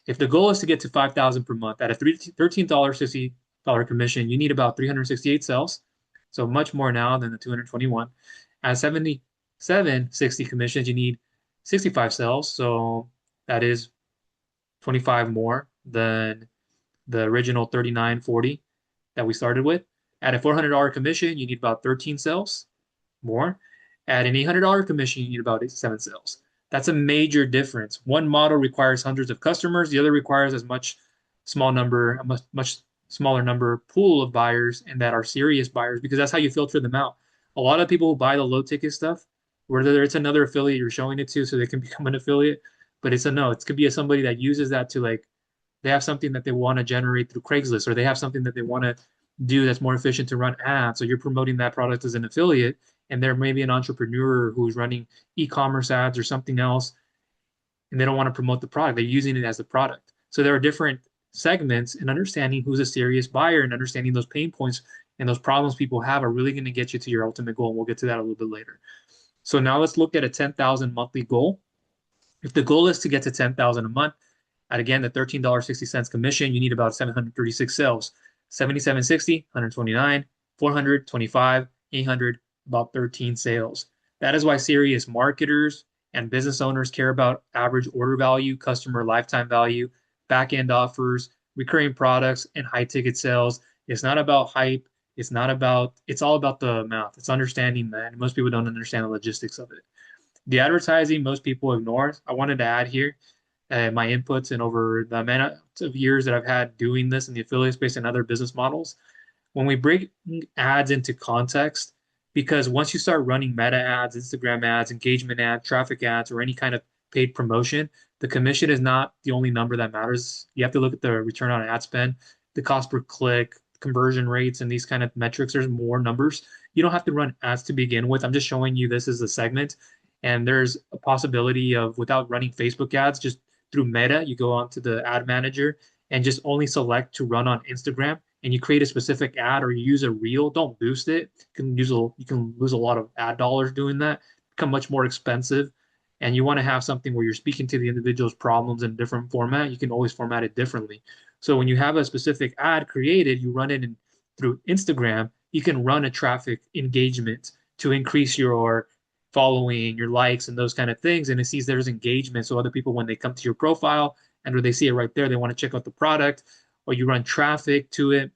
If the goal is to get to 5,000 per month at a $13.60 commission, you need about 368 sales. So much more now than the 221. At 77.60 commissions, you need 65 sales. So that is 25 more than the original 39.40 that we started with. At a $400 commission, you need about 13 sales more. At an $800 commission, you need about 7 sales. That's a major difference. One model requires hundreds of customers, the other requires a much smaller number pool of buyers and that are serious buyers because that's how you filter them out. A lot of people who buy the low ticket stuff, whether it's another affiliate you're showing it to so they can become an affiliate, but it's a no, it could be somebody that uses that to like they have something that they want to generate through Craigslist, or they have something that they want to do that's more efficient to run ads. So you're promoting that product as an affiliate, and there may be an entrepreneur who's running e-commerce ads or something else, and they don't want to promote the product. They're using it as the product. So there are different segments, and understanding who's a serious buyer and understanding those pain points and those problems people have are really going to get you to your ultimate goal. And we'll get to that a little bit later. So now let's look at a 10,000 monthly goal. If the goal is to get to 10,000 a month, at again the $13.60 commission, you need about 736 sales. 77.60, 129, 425, 800, about 13 sales. That is why serious marketers and business owners care about average order value, customer lifetime value, back end offers, recurring products, and high ticket sales. It's not about hype. It's all about the math. It's understanding that. And most people don't understand the logistics of it. The advertising most people ignore. I wanted to add here my inputs and over the amount of years that I've had doing this in the affiliate space and other business models. When we bring ads into context, because once you start running meta ads, Instagram ads, engagement ads, traffic ads, or any kind of paid promotion, the commission is not the only number that matters. You have to look at the return on ad spend, the cost per click, conversion rates, and these kind of metrics. There's more numbers. You don't have to run ads to begin with. I'm just showing you this as a segment. And there's a possibility of without running Facebook ads, just through Meta, you go onto the ad manager and just only select to run on Instagram and you create a specific ad or you use a reel, don't boost it. You can lose a lot of ad dollars doing that, become much more expensive. And you want to have something where you're speaking to the individual's problems in a different format. You can always format it differently. So when you have a specific ad created, you run it through Instagram, you can run a traffic engagement to increase your following, your likes, and those kind of things. And it sees there's engagement. So other people, when they come to your profile and or they see it right there, they want to check out the product, or you run traffic to it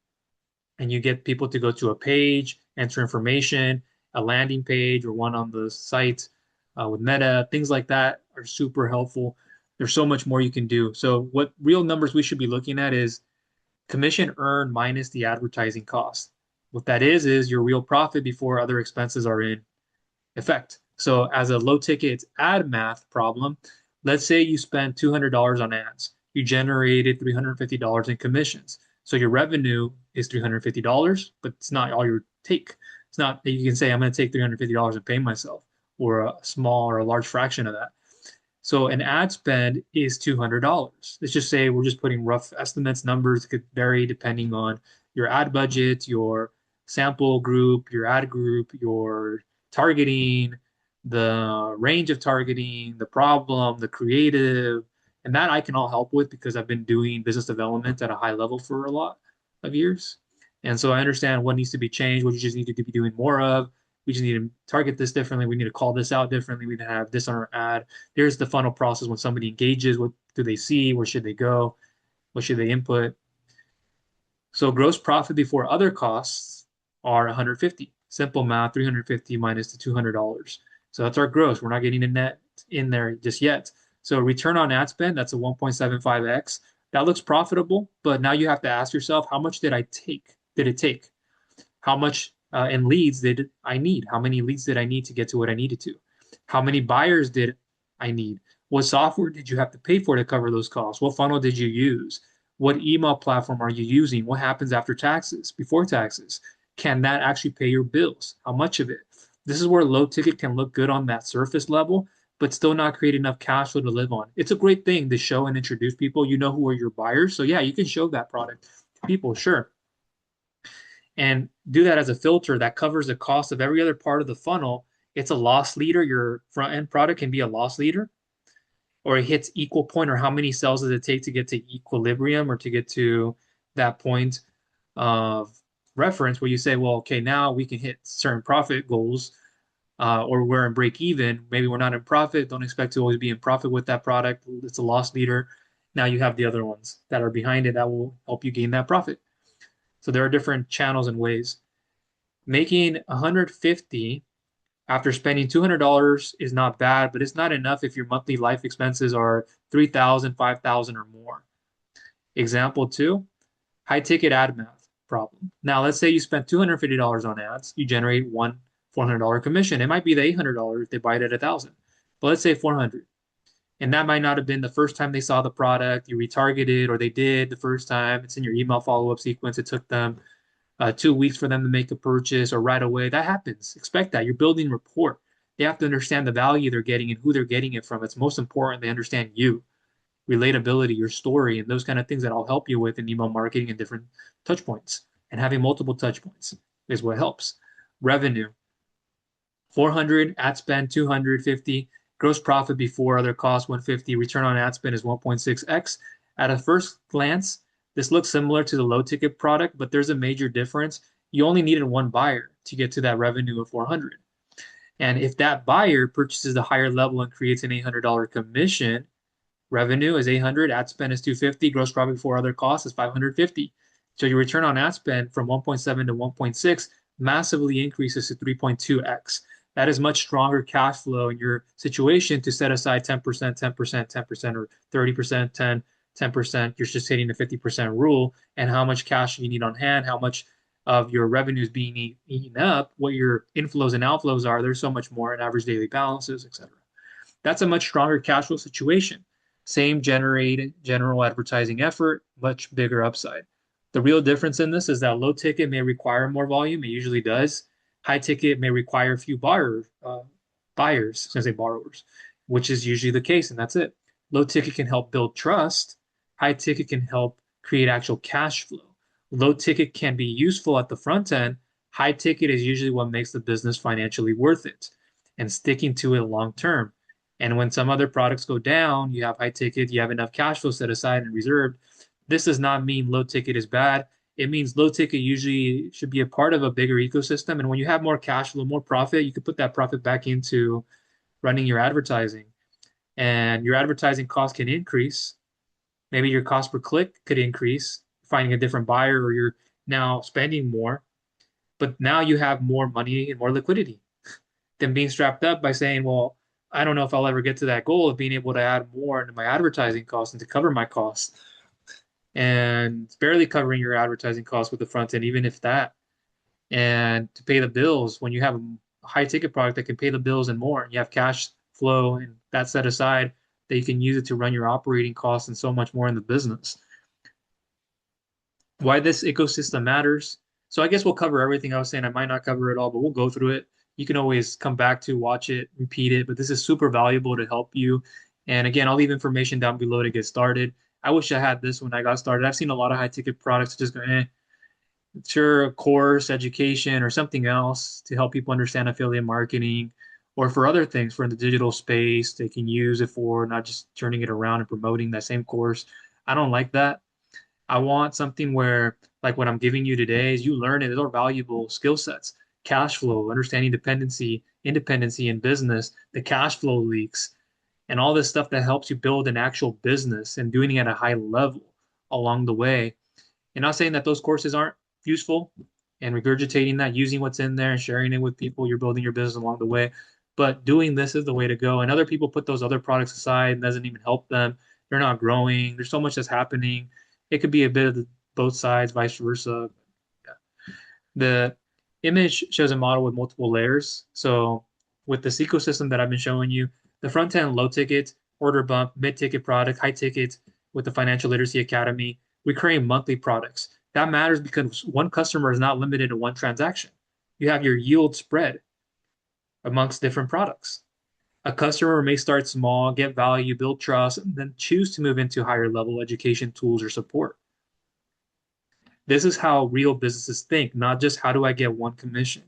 and you get people to go to a page, enter information, a landing page, or one on the site with Meta, things like that are super helpful. There's so much more you can do. So what real numbers we should be looking at is commission earned minus the advertising cost. What that is your real profit before other expenses are in effect. So as a low ticket ad math problem, let's say you spend $200 on ads. You generated $350 in commissions. So your revenue is $350, but it's not all your take. It's not that you can say, I'm going to take $350 and pay myself, or a small or a large fraction of that. So an ad spend is $200. Let's just say we're just putting rough estimates, numbers could vary depending on your ad budget, your sample group, your ad group, your targeting, the range of targeting, the problem, the creative, And that I can all help with because I've been doing business development at a high level for a lot of years. And so I understand what needs to be changed, what you just need to be doing more of. We just need to target this differently. We need to call this out differently. We need to have this on our ad. Here's the funnel process when somebody engages. What do they see? Where should they go? What should they input? So gross profit before other costs are 150. Simple math, 350 minus the $200. So that's our gross. We're not getting a net in there just yet. So return on ad spend, that's a 1.75x. That looks profitable, but now you have to ask yourself, how much did I take? Did it take? How much in leads did I need? How many leads did I need to get to what I needed to? How many buyers did I need? What software did you have to pay for to cover those costs? What funnel did you use? What email platform are you using? What happens after taxes, before taxes? Can that actually pay your bills? How much of it? This is where low ticket can look good on that surface level, but still not create enough cash flow to live on. It's a great thing to show and introduce people. You know who are your buyers. So yeah, you can show that product to people, sure, and do that as a filter that covers the cost of every other part of the funnel. It's a loss leader. Your front end product can be a loss leader, or it hits equal point, or how many cells does it take to get to equilibrium or to get to that point of reference where you say, well, okay, now we can hit certain profit goals, or we're in break even. Maybe we're not in profit. Don't expect to always be in profit with that product. It's a loss leader. Now you have the other ones that are behind it that will help you gain that profit. So there are different channels and ways. Making 150 after spending $200 is not bad, but it's not enough if your monthly life expenses are 3,000, 5,000 or more. Example two, high ticket ad math problem. Now, let's say you spent $250 on ads, you generate one $400 commission. It might be the $800 if they buy it at 1,000, but let's say 400. And that might not have been the first time they saw the product, you retargeted, or they did the first time. It's in your email follow-up sequence. It took them 2 weeks for them to make a purchase or right away. That happens. Expect that. You're building rapport. They have to understand the value they're getting and who they're getting it from. It's most important they understand you, relatability, your story, and those kind of things that I'll help you with in email marketing and different touch points. And having multiple touch points is what helps. Revenue, 400, ad spend 250, gross profit before other costs 150, return on ad spend is 1.6x. At a first glance, this looks similar to the low ticket product, but there's a major difference. You only needed one buyer to get to that revenue of 400. And if that buyer purchases the higher level and creates an $800 commission, revenue is 800, ad spend is 250, gross profit before other costs is 550. So your return on ad spend from 1.7 to 1.6 massively increases to 3.2x. That is much stronger cash flow in your situation to set aside 10%, 10%, 10%, or 30%, 10%. You're just hitting the 50% rule, and how much cash you need on hand, how much of your revenue is being eaten up, what your inflows and outflows are. There's so much more in average daily balances, etc. That's a much stronger cash flow situation. Same generated general advertising effort, much bigger upside. The real difference in this is that low ticket may require more volume. It usually does. High ticket may require a few buyers, I was going to say borrowers, which is usually the case, and that's it. Low ticket can help build trust. High ticket can help create actual cash flow. Low ticket can be useful at the front end. High ticket is usually what makes the business financially worth it and sticking to it long term. And when some other products go down, you have high ticket, you have enough cash flow set aside and reserved. This does not mean low ticket is bad. It means low ticket usually should be a part of a bigger ecosystem. And when you have more cash flow, more profit, you can put that profit back into running your advertising. And your advertising cost can increase. Maybe your cost per click could increase, finding a different buyer, or you're now spending more. But now you have more money and more liquidity than being strapped up by saying, well, I don't know if I'll ever get to that goal of being able to add more into my advertising costs and to cover my costs. And it's barely covering your advertising costs with the front end, even if that. And to pay the bills, when you have a high ticket product that can pay the bills and more, and you have cash flow and that set aside, that you can use it to run your operating costs and so much more in the business. Why this ecosystem matters. So I guess we'll cover everything I was saying. I might not cover it all, but we'll go through it. You can always come back to watch it, repeat it, but this is super valuable to help you. And again, I'll leave information down below to get started. I wish I had this when I got started. I've seen a lot of high ticket products just go, sure, a course, education, or something else to help people understand affiliate marketing Or for other things, for in the digital space, they can use it for not just turning it around and promoting that same course. I don't like that. I want something where, like what I'm giving you today, is you learn it. Those are valuable skill sets. Cash flow, understanding independency in business, the cash flow leaks, and all this stuff that helps you build an actual business and doing it at a high level along the way. And not saying that those courses aren't useful and regurgitating that, using what's in there and sharing it with people, you're building your business along the way. But doing this is the way to go. And other people put those other products aside and doesn't even help them. They're not growing. There's so much that's happening. It could be a bit of both sides, vice versa. The image shows a model with multiple layers. So with this ecosystem that I've been showing you, the front end, low ticket, order bump, mid ticket product, high ticket with the Financial Literacy Academy, recurring monthly products. That matters because one customer is not limited to one transaction. You have your yield spread amongst different products. A customer may start small, get value, build trust, and then choose to move into higher level education tools or support. This is how real businesses think, not just how do I get one commission?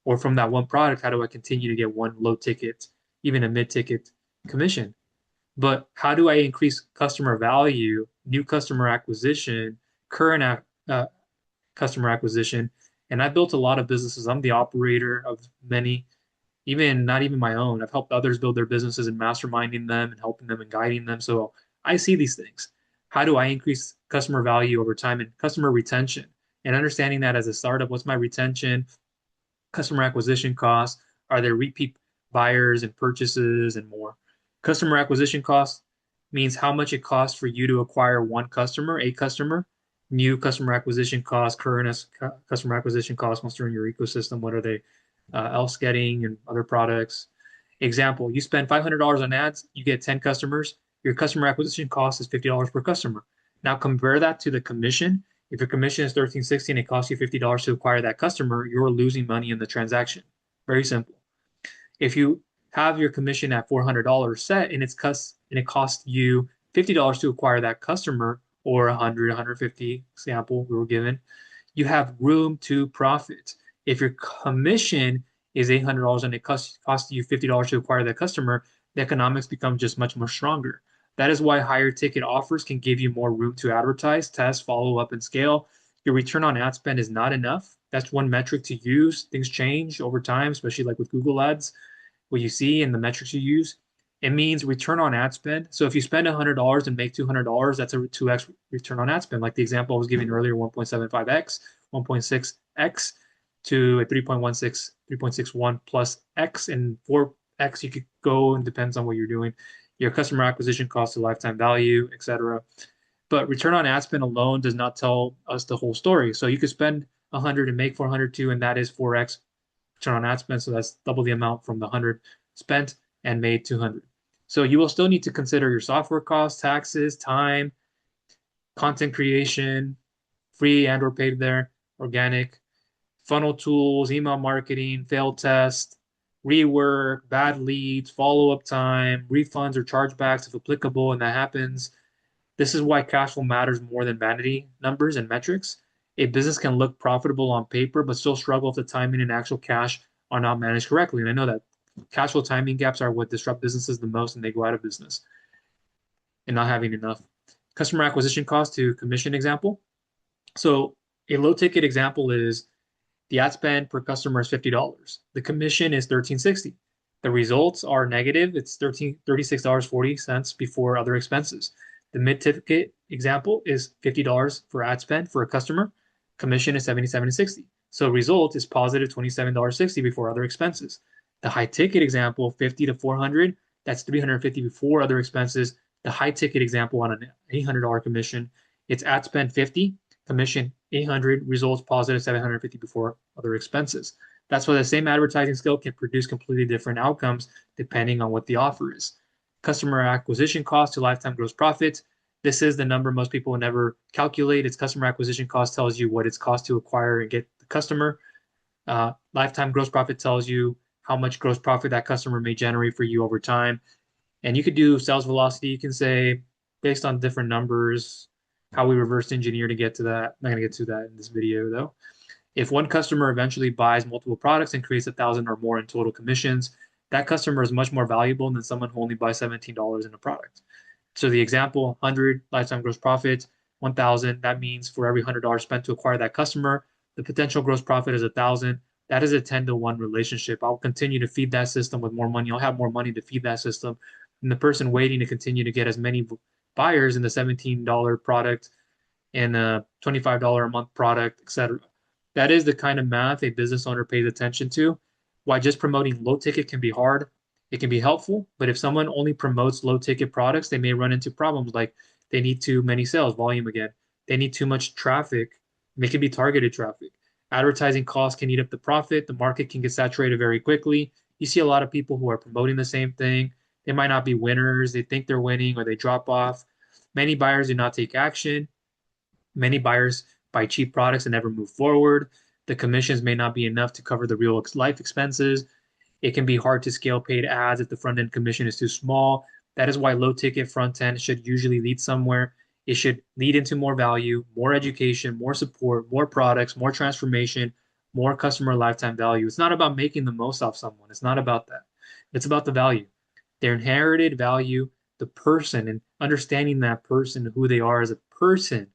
Or from that one product, how do I continue to get one low ticket, even a mid ticket commission? But how do I increase customer value, new customer acquisition, current customer acquisition? And I built a lot of businesses. I'm the operator of many, even not even my own. I've helped others build their businesses and masterminding them and helping them and guiding them. So I see these things. How do I increase customer value over time and customer retention? And understanding that as a startup, what's my retention, customer acquisition costs? Are there repeat buyers and purchases and more? Customer acquisition costs means how much it costs for you to acquire one customer, a customer. New customer acquisition costs, current customer acquisition costs once they're in your ecosystem. What are they else getting and other products? Example, you spend $500 on ads, you get 10 customers. Your customer acquisition cost is $50 per customer. Now compare that to the commission. If your commission is 13.60 and it costs you $50 to acquire that customer, you're losing money in the transaction. Very simple. If you have your commission at $400 set and it costs you $50 to acquire that customer, or 100, 150 example we were given, you have room to profit. If your commission is $800 and it costs you $50 to acquire that customer, the economics become just much more stronger. That is why higher ticket offers can give you more room to advertise, test, follow up, and scale. Your return on ad spend is not enough. That's one metric to use. Things change over time, especially like with Google Ads, what you see and the metrics you use. It means return on ad spend. So if you spend $100 and make $200, that's a 2x return on ad spend. Like the example I was giving earlier, 1.75x, 1.6x to a 3.16, 3.61 plus x, and 4x you could go, and depends on what you're doing, your customer acquisition cost to lifetime value, etc. But return on ad spend alone does not tell us the whole story. So you could spend 100 and make 400 too, and that is 4x return on ad spend. So that's double the amount from the 100 spent and made 200. So you will still need to consider your software costs, taxes, time, content creation, free and or paid there, organic, funnel tools, email marketing, fail test, rework, bad leads, follow-up time, refunds or chargebacks if applicable, and that happens. This is why cash flow matters more than vanity numbers and metrics. A business can look profitable on paper, but still struggle if the timing and actual cash are not managed correctly. And I know that cash flow timing gaps are what disrupt businesses the most and they go out of business and not having enough. Customer acquisition cost to commission example. So a low ticket example is the ad spend per customer is $50. The commission is $13.60. The results are negative. It's $36.40 before other expenses. The mid-ticket example is $50 for ad spend for a customer. Commission is $77.60. So result is positive $27.60 before other expenses. The high ticket example, 50 to 400, that's $350 before other expenses. The high ticket example on an $800 commission, it's ad spend 50, commission 800, results positive 750 before other expenses. That's why the same advertising skill can produce completely different outcomes depending on what the offer is. Customer acquisition cost to lifetime gross profit. This is the number most people will never calculate. It's customer acquisition cost tells you what it's cost to acquire and get the customer. Lifetime gross profit tells you how much gross profit that customer may generate for you over time. And you could do sales velocity. You can say, based on different numbers, how we reverse engineer to get to that. I'm not going to get to that in this video, though. If one customer eventually buys multiple products and creates 1,000 or more in total commissions, that customer is much more valuable than someone who only buys $17 in a product. So the example, 100 lifetime gross profit, 1,000, that means for every $100 spent to acquire that customer, the potential gross profit is 1,000. That is a 10-to-1 relationship. I'll continue to feed that system with more money. I'll have more money to feed that system. And the person waiting to continue to get as many buyers in the $17 product and a $25 a month product, etc. That is the kind of math a business owner pays attention to. Why just promoting low ticket can be hard. It can be helpful, but if someone only promotes low ticket products, they may run into problems like they need too many sales, volume again. They need too much traffic. It can be targeted traffic. Advertising costs can eat up the profit. The market can get saturated very quickly. You see a lot of people who are promoting the same thing. They might not be winners. They think they're winning or they drop off. Many buyers do not take action. Many buyers buy cheap products and never move forward. The commissions may not be enough to cover the real life expenses. It can be hard to scale paid ads if the front end commission is too small. That is why low ticket front end should usually lead somewhere. It should lead into more value, more education, more support, more products, more transformation, more customer lifetime value. It's not about making the most off someone. It's not about that. It's about the value, their inherited value, the person, and understanding that person, who they are as a person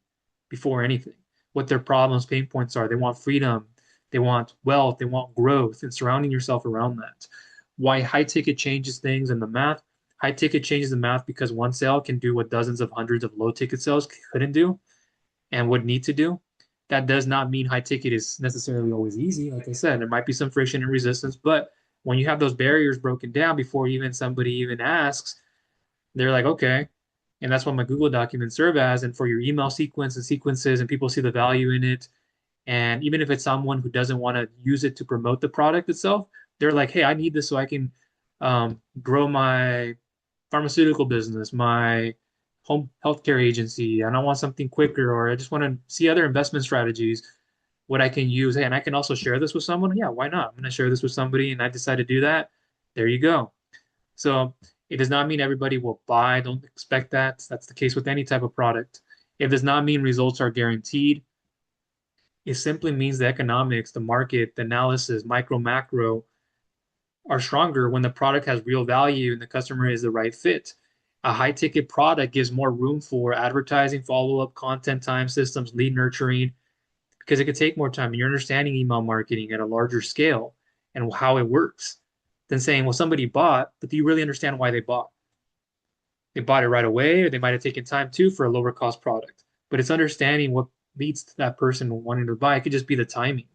before anything, what their problems, pain points are. They want freedom, they want wealth, they want growth, and surrounding yourself around that. Why high ticket changes things in the math? High ticket changes the math because one sale can do what dozens of hundreds of low ticket sales couldn't do and would need to do. That does not mean high ticket is necessarily always easy. Like I said, there might be some friction and resistance, but when you have those barriers broken down before even somebody even asks, they're like, okay. And that's what my Google documents serve as. And for your email sequence and sequences, and people see the value in it. And even if it's someone who doesn't want to use it to promote the product itself, they're like, hey, I need this so I can grow my pharmaceutical business, my home healthcare agency, and I want something quicker, or I just want to see other investment strategies, what I can use. Hey, and I can also share this with someone. Yeah, why not? I'm going to share this with somebody, and I decide to do that. There you go. So it does not mean everybody will buy. Don't expect that. That's the case with any type of product. It does not mean results are guaranteed. It simply means the economics, the market, the analysis, micro, macro are stronger when the product has real value and the customer is the right fit. A high ticket product gives more room for advertising, follow up, content time systems, lead nurturing, because it could take more time. And you're understanding email marketing at a larger scale and how it works than saying, well, somebody bought, but do you really understand why they bought? They bought it right away, or they might have taken time too for a lower cost product. But it's understanding what leads to that person wanting to buy. It could just be the timing,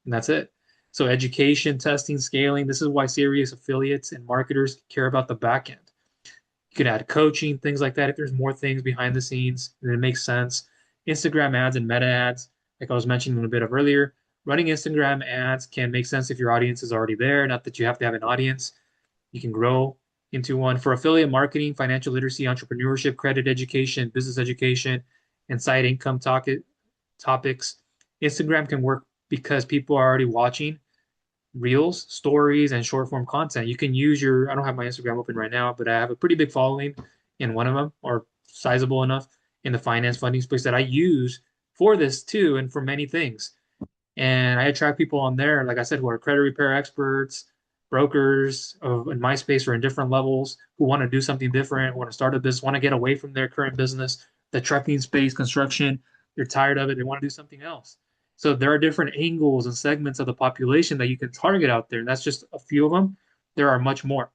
and that's it. So education, testing, scaling. This is why serious affiliates and marketers care about the back end. You could add coaching, things like that. If there's more things behind the scenes, and it makes sense. Instagram ads and meta ads, like I was mentioning a bit of earlier. Running Instagram ads can make sense if your audience is already there. Not that you have to have an audience. You can grow into one for affiliate marketing, financial literacy, entrepreneurship, credit education, business education, and side income topics. Instagram can work because people are already watching reels, stories, and short form content. You can use your, I don't have my Instagram open right now, but I have a pretty big following in one of them, or sizable enough in the finance funding space that I use for this too, and for many things. And I attract people on there, like I said, who are credit repair experts, brokers in my space or in different levels who want to do something different, want to start a business, want to get away from their current business, the trucking space, construction. They're tired of it. They want to do something else. So there are different angles and segments of the population that you can target out there. And that's just a few of them. There are much more.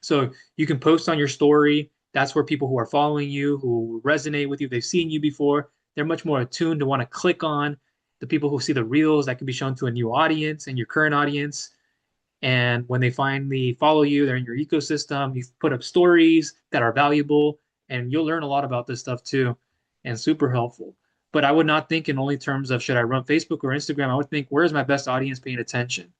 So you can post on your story. That's where people who are following you, who resonate with you, they've seen you before, they're much more attuned to want to click on the people who see the reels that can be shown to a new audience and your current audience. And when they finally follow you, they're in your ecosystem. You've put up stories that are valuable, and you'll learn a lot about this stuff too, and super helpful. But I would not think in only terms of should I run Facebook or Instagram. I would think, where's my best audience paying attention?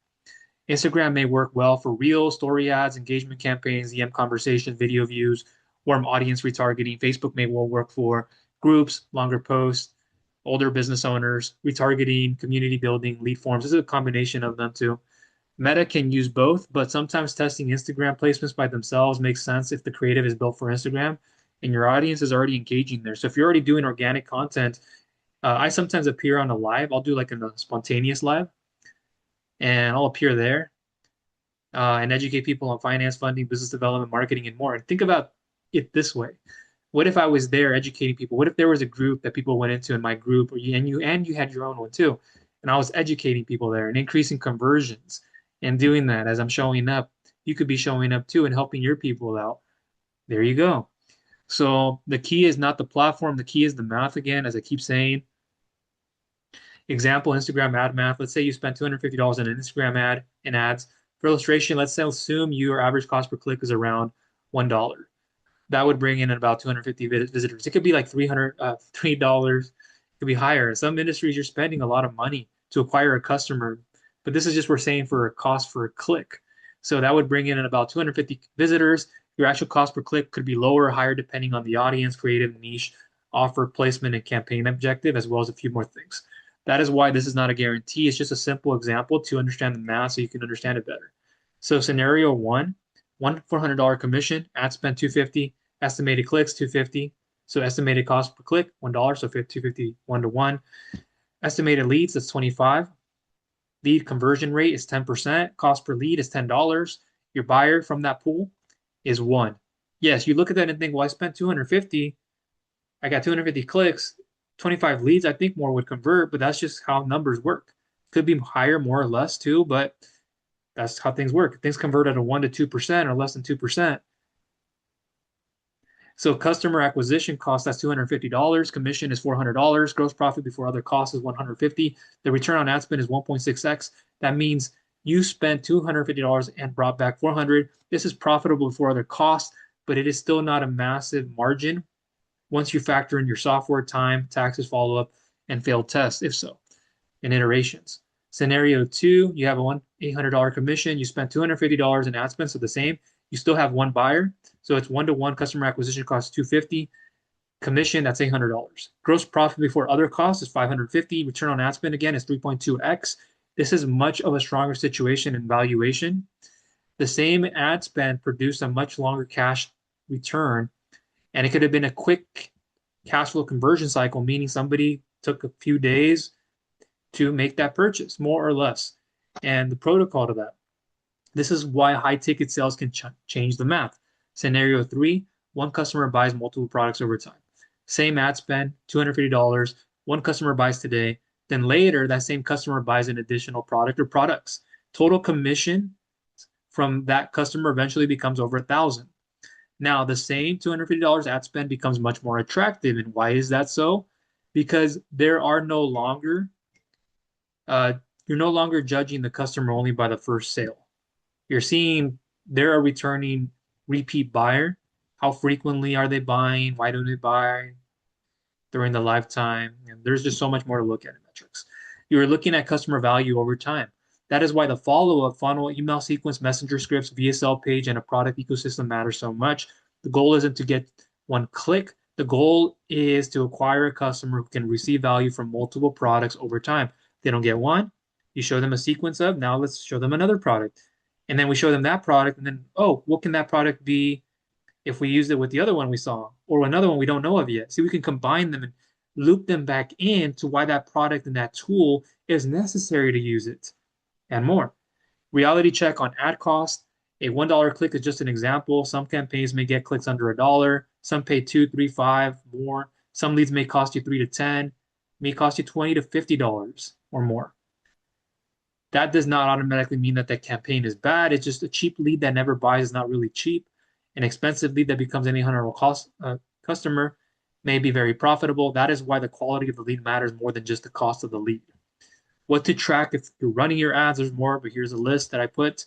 Instagram may work well for real story ads, engagement campaigns, EM conversation, video views, warm audience retargeting. Facebook may well work for groups, longer posts, older business owners, retargeting, community building, lead forms. This is a combination of them too. Meta can use both, but sometimes testing Instagram placements by themselves makes sense if the creative is built for Instagram and your audience is already engaging there. So if you're already doing organic content, I sometimes appear on a live. I'll do like a spontaneous live and I'll appear there. and educate people on finance, funding, business development, marketing, and more. And think about it this way. What if I was there educating people? What if there was a group that people went into in my group, or you had your own one too, and I was educating people there and increasing conversions and doing that as I'm showing up. You could be showing up too and helping your people out. There you go. So the key is not the platform, the key is the math again, as I keep saying. Example, Instagram ad math. Let's say you spend $250 on an Instagram ad in ads. For illustration, let's say assume your average cost per click is around $1. That would bring in about 250 visitors. It could be like $3. It could be higher. In some industries, you're spending a lot of money to acquire a customer, but this is just we're saying for a cost for a click. So that would bring in about 250 visitors. Your actual cost per click could be lower or higher depending on the audience, creative niche, offer, placement, and campaign objective, as well as a few more things. That is why this is not a guarantee. It's just a simple example to understand the math so you can understand it better. So scenario one $400 commission, ad spend 250, estimated clicks 250. So estimated cost per click $1, so 250 1 to 1. Estimated leads, that's 25. Lead conversion rate is 10%. Cost per lead is $10. Your buyer from that pool is one. Yes, you look at that and think, well, I spent 250. I got 250 clicks, 25 leads. I think more would convert, but that's just how numbers work. Could be higher, more or less too, but that's how things work. Things convert at a 1 to 2% or less than 2%. So customer acquisition cost, that's $250. Commission is $400. Gross profit before other costs is 150. The return on ad spend is 1.6x. That means you spent $250 and brought back 400. This is profitable before other costs, but it is still not a massive margin once you factor in your software time, taxes, follow-up, and failed tests, if so, and iterations. Scenario two, you have a $800 commission. You spent $250 in ad spend, so the same. You still have one buyer. So it's 1 to 1 customer acquisition cost 250. Commission, that's $800. Gross profit before other costs is 550. Return on ad spend again is 3.2x. This is much of a stronger situation in valuation. The same ad spend produced a much longer cash return, and it could have been a quick cash flow conversion cycle, meaning somebody took a few days to make that purchase, more or less. And the protocol to that. This is why high ticket sales can change the math. Scenario three, one customer buys multiple products over time. Same ad spend, $250. One customer buys today. Then later, that same customer buys an additional product or products. Total commission from that customer eventually becomes over 1,000. Now, the same $250 ad spend becomes much more attractive. And why is that so? Because there are no longer, uh, you're no longer judging the customer only by the first sale. You're seeing they're a returning repeat buyer. How frequently are they buying? Why do they buy during the lifetime? And there's just so much more to look at in metrics. You're looking at customer value over time. That is why the follow-up funnel, email sequence, messenger scripts, VSL page, and a product ecosystem matters so much. The goal isn't to get one click. The goal is to acquire a customer who can receive value from multiple products over time. They don't get one. You show them a sequence of, now let's show them another product. And then we show them that product, and then, oh, what can that product be if we used it with the other one we saw, or another one we don't know of yet? See, we can combine them and loop them back in to why that product and that tool is necessary to use it, and more. Reality check on ad cost. A $1 click is just an example. Some campaigns may get clicks under $1. Some pay 2, 3, 5 more. Some leads may cost you 3 to 10, may cost you 20 to $50 or more. That does not automatically mean that that campaign is bad. It's just a cheap lead that never buys is not really cheap. An expensive lead that becomes an $800 cost customer may be very profitable. That is why the quality of the lead matters more than just the cost of the lead. What to track if you're running your ads, there's more, but here's a list that I put.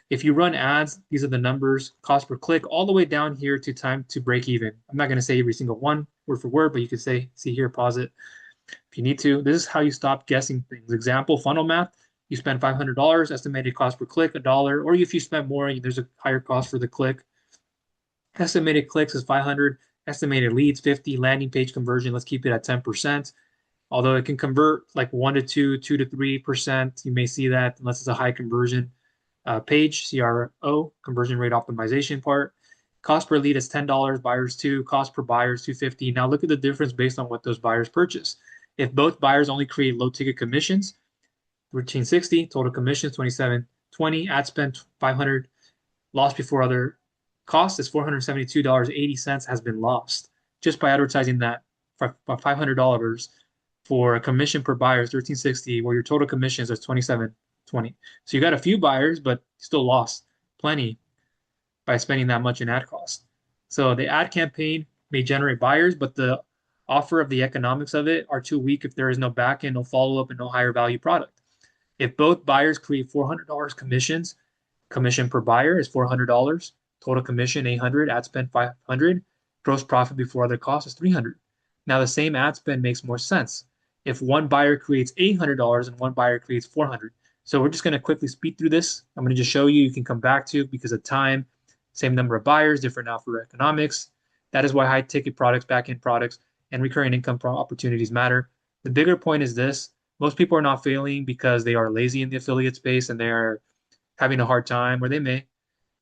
If you run ads, these are the numbers, cost per click, all the way down here to time to break even. I'm not going to say every single one word for word, but you could say, see here, pause it if you need to. This is how you stop guessing things. Example, funnel math. You spend $500, estimated cost per click, $1, or if you spend more, there's a higher cost for the click. Estimated clicks is 500, estimated leads 50, landing page conversion, let's keep it at 10%. Although it can convert like 1 to 2, 2 to 3%, you may see that unless it's a high conversion page, CRO, conversion rate optimization part. Cost per lead is $10, buyers 2, cost per buyer is 250. Now look at the difference based on what those buyers purchase. If both buyers only create low ticket commissions, 1360, total commissions 27 20, ad spend 500, loss before other costs is $472.80 has been lost just by advertising that for $500 for a commission per buyer is 1360, where your total commissions is 2720. So you got a few buyers, but still lost plenty by spending that much in ad cost. So the ad campaign may generate buyers, but the offer of the economics of it are too weak if there is no back end, no follow up, and no higher value product. If both buyers create $400 commissions, commission per buyer is $400, total commission 800, ad spend 500, gross profit before other costs is 300. Now the same ad spend makes more sense if one buyer creates $800 and one buyer creates 400. So we're just going to quickly speed through this. I'm going to just show you. You can come back to because of time. Same number of buyers, different offer economics. That is why high ticket products, back end products, and recurring income opportunities matter. The bigger point is this: most people are not failing because they are lazy in the affiliate space and they are having a hard time, or they may,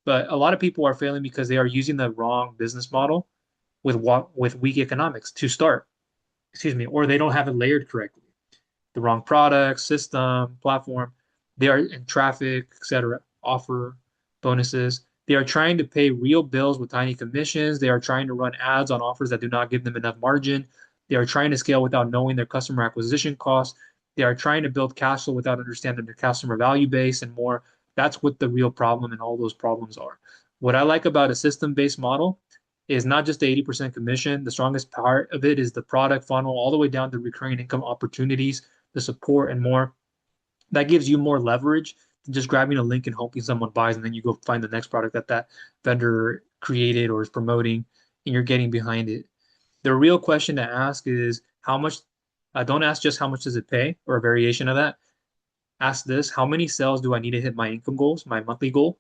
but a lot of people are failing because they are using the wrong business model with weak economics to start, excuse me, or they don't have it layered correctly. The wrong product, system, platform, they are in traffic, etc., offer bonuses. They are trying to pay real bills with tiny commissions. They are trying to run ads on offers that do not give them enough margin. They are trying to scale without knowing their customer acquisition costs. They are trying to build cash flow without understanding their customer value base and more. That's what the real problem and all those problems are. What I like about a system-based model is not just the 80% commission. The strongest part of it is the product funnel all the way down to recurring income opportunities, the support, and more. That gives you more leverage than just grabbing a link and hoping someone buys, and then you go find the next product that that vendor created or is promoting, and you're getting behind it. The real question to ask is how much. Don't ask just how much does it pay or a variation of that. Ask this: how many sales do I need to hit my income goals, my monthly goal?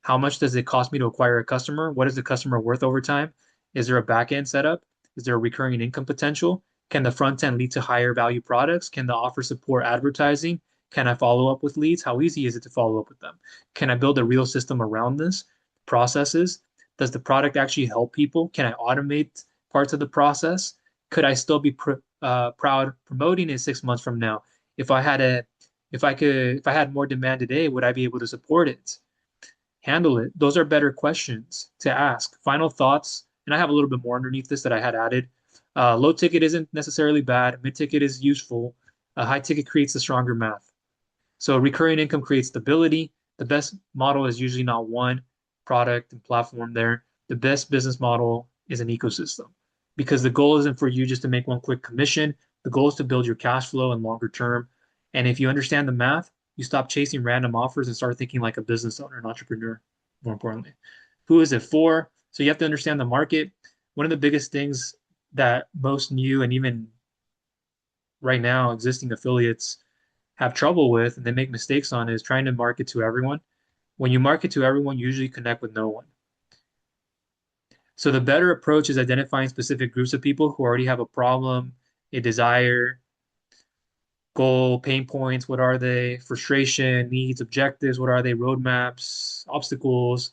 How much does it cost me to acquire a customer? What is the customer worth over time? Is there a back end setup? Is there a recurring income potential? Can the front end lead to higher value products? Can the offer support advertising? Can I follow up with leads? How easy is it to follow up with them? Can I build a real system around this? Processes? Does the product actually help people? Can I automate parts of the process? Could I still be proud promoting it 6 months from now? If I had a, if I had more demand today, would I be able to support it? Handle it? Those are better questions to ask. Final thoughts, and I have a little bit more underneath this that I had added. Low ticket isn't necessarily bad. Mid ticket is useful. High ticket creates the stronger math. So recurring income creates stability. The best model is usually not one product and platform there. The best business model is an ecosystem because the goal isn't for you just to make one quick commission. The goal is to build your cash flow and longer term. And if you understand the math, you stop chasing random offers and start thinking like a business owner, an entrepreneur, more importantly. Who is it for? So you have to understand the market. One of the biggest things that most new and even right now existing affiliates have trouble with and they make mistakes on is trying to market to everyone. When you market to everyone, you usually connect with no one. So the better approach is identifying specific groups of people who already have a problem, a desire, goal, pain points, what are they? Frustration, needs, objectives, what are they? Roadmaps, obstacles.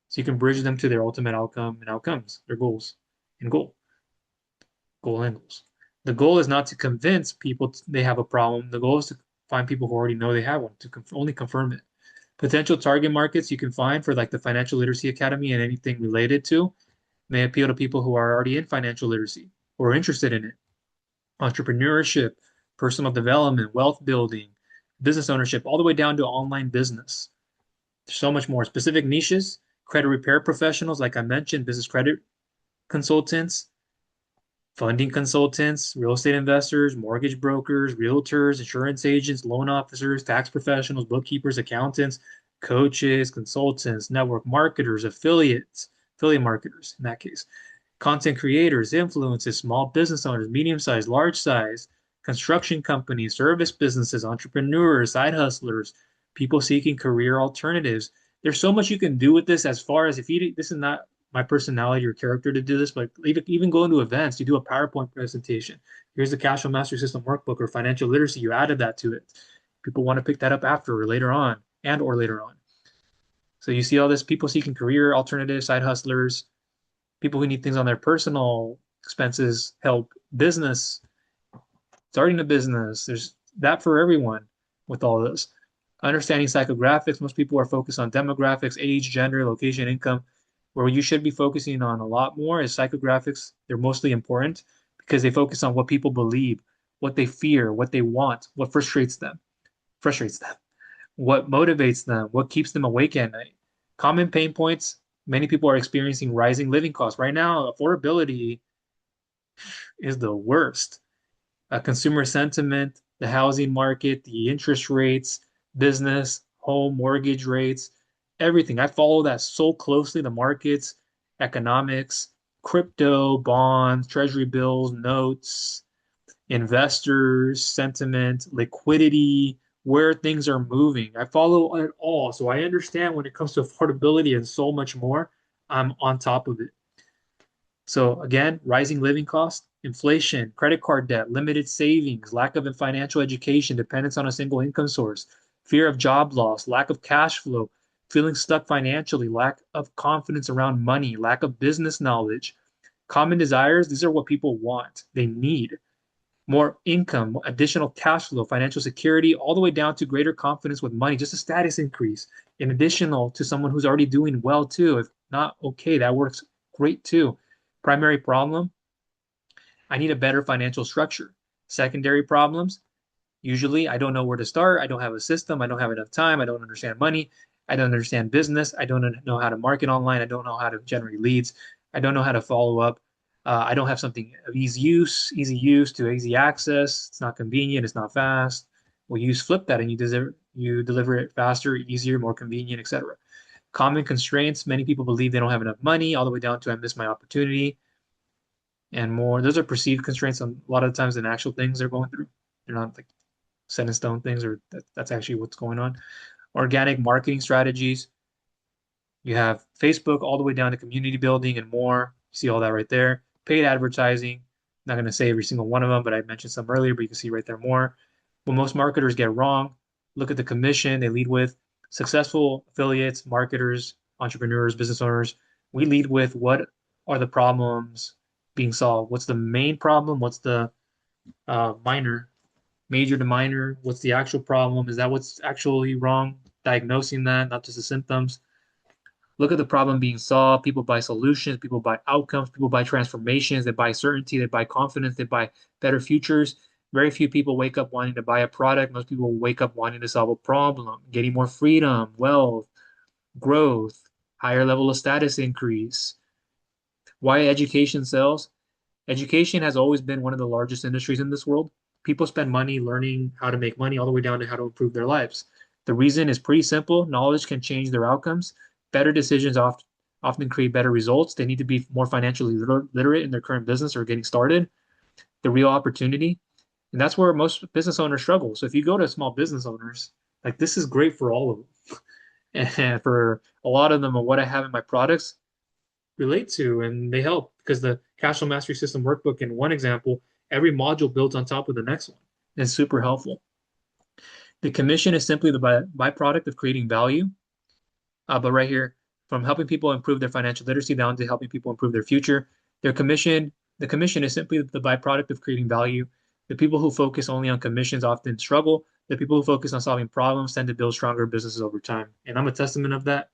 So you can bridge them to their ultimate outcome and outcomes, their goals and goal and goals. The goal is not to convince people they have a problem. The goal is to find people who already know they have one, to only confirm it. Potential target markets you can find for like the Financial Literacy Academy and anything related to may appeal to people who are already in financial literacy or are interested in it. Entrepreneurship, personal development, wealth building, business ownership, all the way down to online business. There's so much more. Specific niches, credit repair professionals, like I mentioned, business credit consultants, funding consultants, real estate investors, mortgage brokers, realtors, insurance agents, loan officers, tax professionals, bookkeepers, accountants, coaches, consultants, network marketers, affiliates, affiliate marketers in that case, content creators, influencers, small business owners, medium size, large size, construction companies, service businesses, entrepreneurs, side hustlers, people seeking career alternatives. There's so much you can do with this as far as if you, this is not my personality or character to do this, but even go into events, you do a PowerPoint presentation. Here's the Cash Flow Mastery System workbook or financial literacy. You added that to it. People want to pick that up after or later on and or later on. So you see all this people seeking career alternatives, side hustlers, people who need things on their personal expenses, help, business, starting a business. There's that for everyone with all this. Understanding psychographics, most people are focused on demographics, age, gender, location, income. Where you should be focusing on a lot more is psychographics. They're mostly important because they focus on what people believe, what they fear, what they want, what frustrates them, what motivates them, what keeps them awake at night. Common pain points, many people are experiencing rising living costs. Right now, affordability is the worst. Consumer sentiment, the housing market, the interest rates, business, home mortgage rates, everything. I follow that so closely, the markets, economics, crypto, bonds, treasury bills, notes, investors, sentiment, liquidity, where things are moving. I follow it all. So I understand when it comes to affordability and so much more, I'm on top of it. So again, rising living costs, inflation, credit card debt, limited savings, lack of financial education, dependence on a single income source, fear of job loss, lack of cash flow, feeling stuck financially, lack of confidence around money, lack of business knowledge. Common desires, these are what people want, they need. More income, additional cash flow, financial security, all the way down to greater confidence with money, just a status increase. In additional to someone who's already doing well too. If not, okay, that works great too. Primary problem, I need a better financial structure. Secondary problems, usually I don't know where to start. I don't have a system. I don't have enough time. I don't understand money. I don't understand business. I don't know how to market online. I don't know how to generate leads. I don't know how to follow up. I don't have something of easy use to easy access. It's not convenient. It's not fast. Well, you flip that and you deliver it faster, easier, more convenient, etc. Common constraints. Many people believe they don't have enough money, all the way down to I missed my opportunity and more. Those are perceived constraints a lot of times than actual things they're going through. They're not like set in stone things, or that's actually what's going on. Organic marketing strategies. You have Facebook all the way down to community building and more. You see all that right there. Paid advertising. Not going to say every single one of them, but I mentioned some earlier, but you can see right there more. What most marketers get wrong, look at the commission they lead with. Successful affiliates, marketers, entrepreneurs, business owners, we lead with what are the problems being solved? What's the main problem? What's the minor, major to minor? What's the actual problem? Is that what's actually wrong? Diagnosing that, not just the symptoms. Look at the problem being solved. People buy solutions, people buy outcomes, people buy transformations, they buy certainty, they buy confidence, they buy better futures. Very few people wake up wanting to buy a product. Most people wake up wanting to solve a problem, getting more freedom, wealth, growth, higher level of status increase. Why education sells? Education has always been one of the largest industries in this world. People spend money learning how to make money all the way down to how to improve their lives. The reason is pretty simple. Knowledge can change their outcomes. Better decisions often create better results. They need to be more financially literate in their current business or getting started. The real opportunity. And that's where most business owners struggle. So if you go to small business owners, like this is great for all of them. And for a lot of them, what I have in my products relate to and they help because the cash flow mastery system workbook in one example, every module builds on top of the next one. It's super helpful. The commission is simply the byproduct of creating value. But right here, from helping people improve their financial literacy down to helping people improve their future, the commission is simply the byproduct of creating value. The people who focus only on commissions often struggle. The people who focus on solving problems tend to build stronger businesses over time. And I'm a testament of that.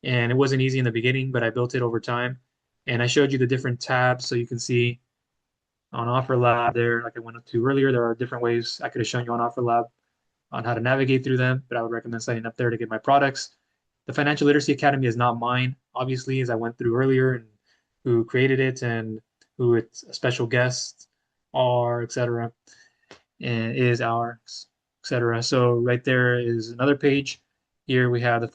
And it wasn't easy in the beginning, but I built it over time. And I showed you the different tabs so you can see on Offer Lab there, like I went up to earlier, there are different ways I could have shown you on Offer Lab on how to navigate through them, but I would recommend signing up there to get my products. The Financial Literacy Academy is not mine, obviously, as I went through earlier, and who created it and who its special guests are, etc., and is ours, etc. So right there is another page. Here we have the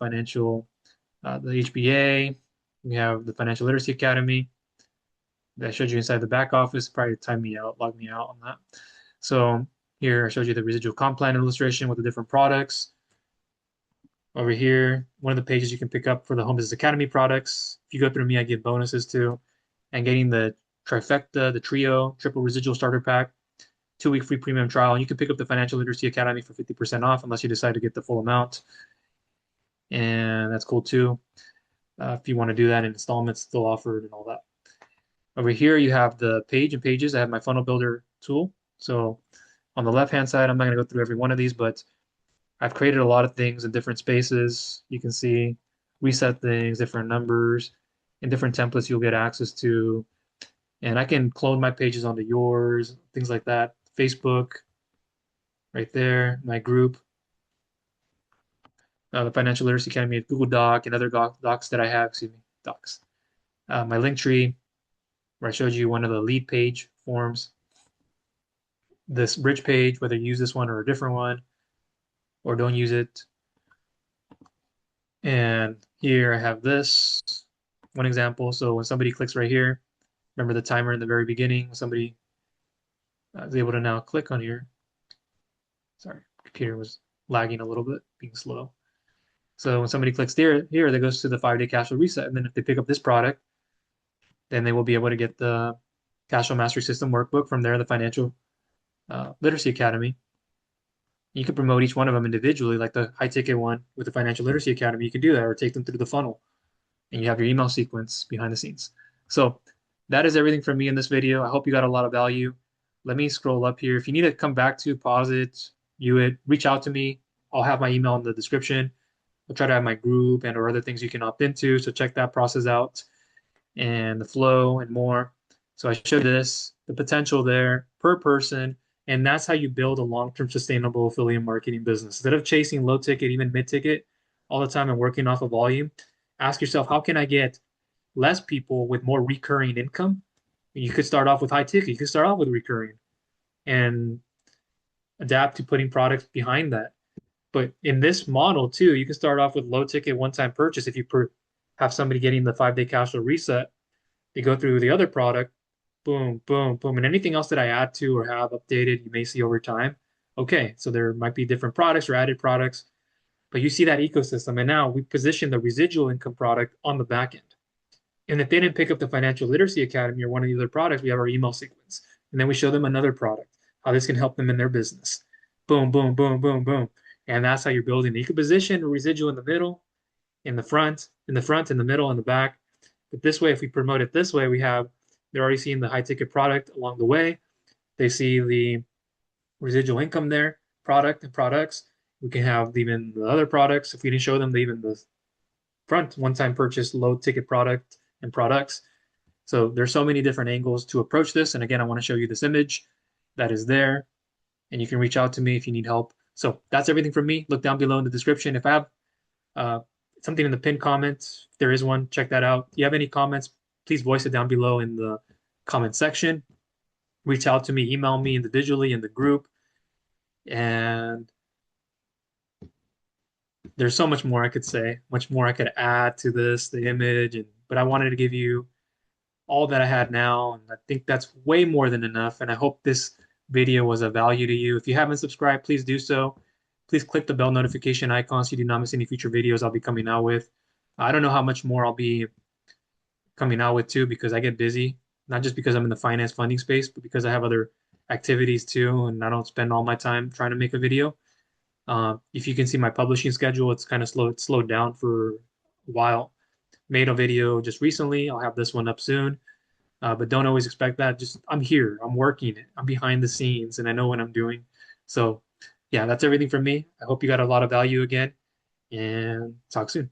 HBA, we have the Financial Literacy Academy that I showed you inside the back office, probably time me out, log me out on that. So here I showed you the residual comp plan illustration with the different products. Over here, one of the pages you can pick up for the Home Business Academy products. If you go through me, I give bonuses too. And getting the trifecta, the trio, triple residual starter pack, 2-week free premium trial. And you can pick up the Financial Literacy Academy for 50% off unless you decide to get the full amount. And that's cool too. If you want to do that in installments, still offered and all that. Over here, you have the page and pages. I have my funnel builder tool. So on the left-hand side, I'm not going to go through every one of these, but I've created a lot of things in different spaces. You can see reset things, different numbers, and different templates you'll get access to. And I can clone my pages onto yours, things like that. Facebook, right there, my group, the Financial Literacy Academy, Google Doc, and other docs that I have, excuse me, docs. My link tree, where I showed you one of the lead page forms, this bridge page, whether you use this one or a different one, or don't use it. And here I have this one example. So when somebody clicks right here, remember the timer in the very beginning, somebody is able to now click on here. Sorry, computer was lagging a little bit, being slow. So when somebody clicks here, that goes to the 5-day cash flow reset. And then if they pick up this product, then they will be able to get the Cash Flow Mastery System workbook from there, the Financial Literacy Academy. You can promote each one of them individually, like the high ticket one with the Financial Literacy Academy. You can do that or take them through the funnel and you have your email sequence behind the scenes. So that is everything from me in this video. I hope you got a lot of value. Let me scroll up here. If you need to come back to, pause it, view it, reach out to me. I'll have my email in the description. I'll try to have my group and or other things you can opt into. So check that process out and the flow and more. So I showed this, the potential there per person, and that's how you build a long-term sustainable affiliate marketing business. Instead of chasing low ticket, even mid ticket all the time and working off of volume, ask yourself, how can I get less people with more recurring income? You could start off with high ticket, you could start off with recurring and adapt to putting products behind that. But in this model too, you can start off with low ticket one-time purchase. If you have somebody getting the 5-day cash flow reset, they go through the other product, boom, boom, boom, and anything else that I add to or have updated, you may see over time. Okay, so there might be different products or added products, but you see that ecosystem. And now we position the residual income product on the back end. And if they didn't pick up the Financial Literacy Academy or one of the other products, we have our email sequence. And then we show them another product, how this can help them in their business. Boom, boom, boom, boom, boom. And that's how you're building. You can position a residual in the middle, in the front, in the middle, in the back. But this way, if we promote it this way, they're already seeing the high ticket product along the way. They see the residual income there, product and products. We can have even the other products. If we didn't show them even the front one-time purchase, low ticket product and products. So there's so many different angles to approach this. And again, I want to show you this image that is there, and you can reach out to me if you need help. So that's everything from me. Look down below in the description. If I have uh, something in the pinned comments, if there is one, check that out. If you have any comments, please voice it down below in the comment section. Reach out to me, email me individually in the group. And there's so much more I could say, much more I could add to this, the image, but I wanted to give you all that I had now, and I think that's way more than enough. And I hope this video was of value to you. If you haven't subscribed, please do so. Please click the bell notification icon so you do not miss any future videos I'll be coming out with. I don't know how much more I'll be coming out with too, because I get busy, not just because I'm in the finance funding space, but because I have other activities too, and I don't spend all my time trying to make a video. If you can see my publishing schedule, it's kind of slow. It's slowed down for a while. Made a video just recently. I'll have this one up soon. But don't always expect that. Just I'm here. I'm working. I'm behind the scenes, and I know what I'm doing. So, yeah, that's everything from me. I hope you got a lot of value again, and talk soon.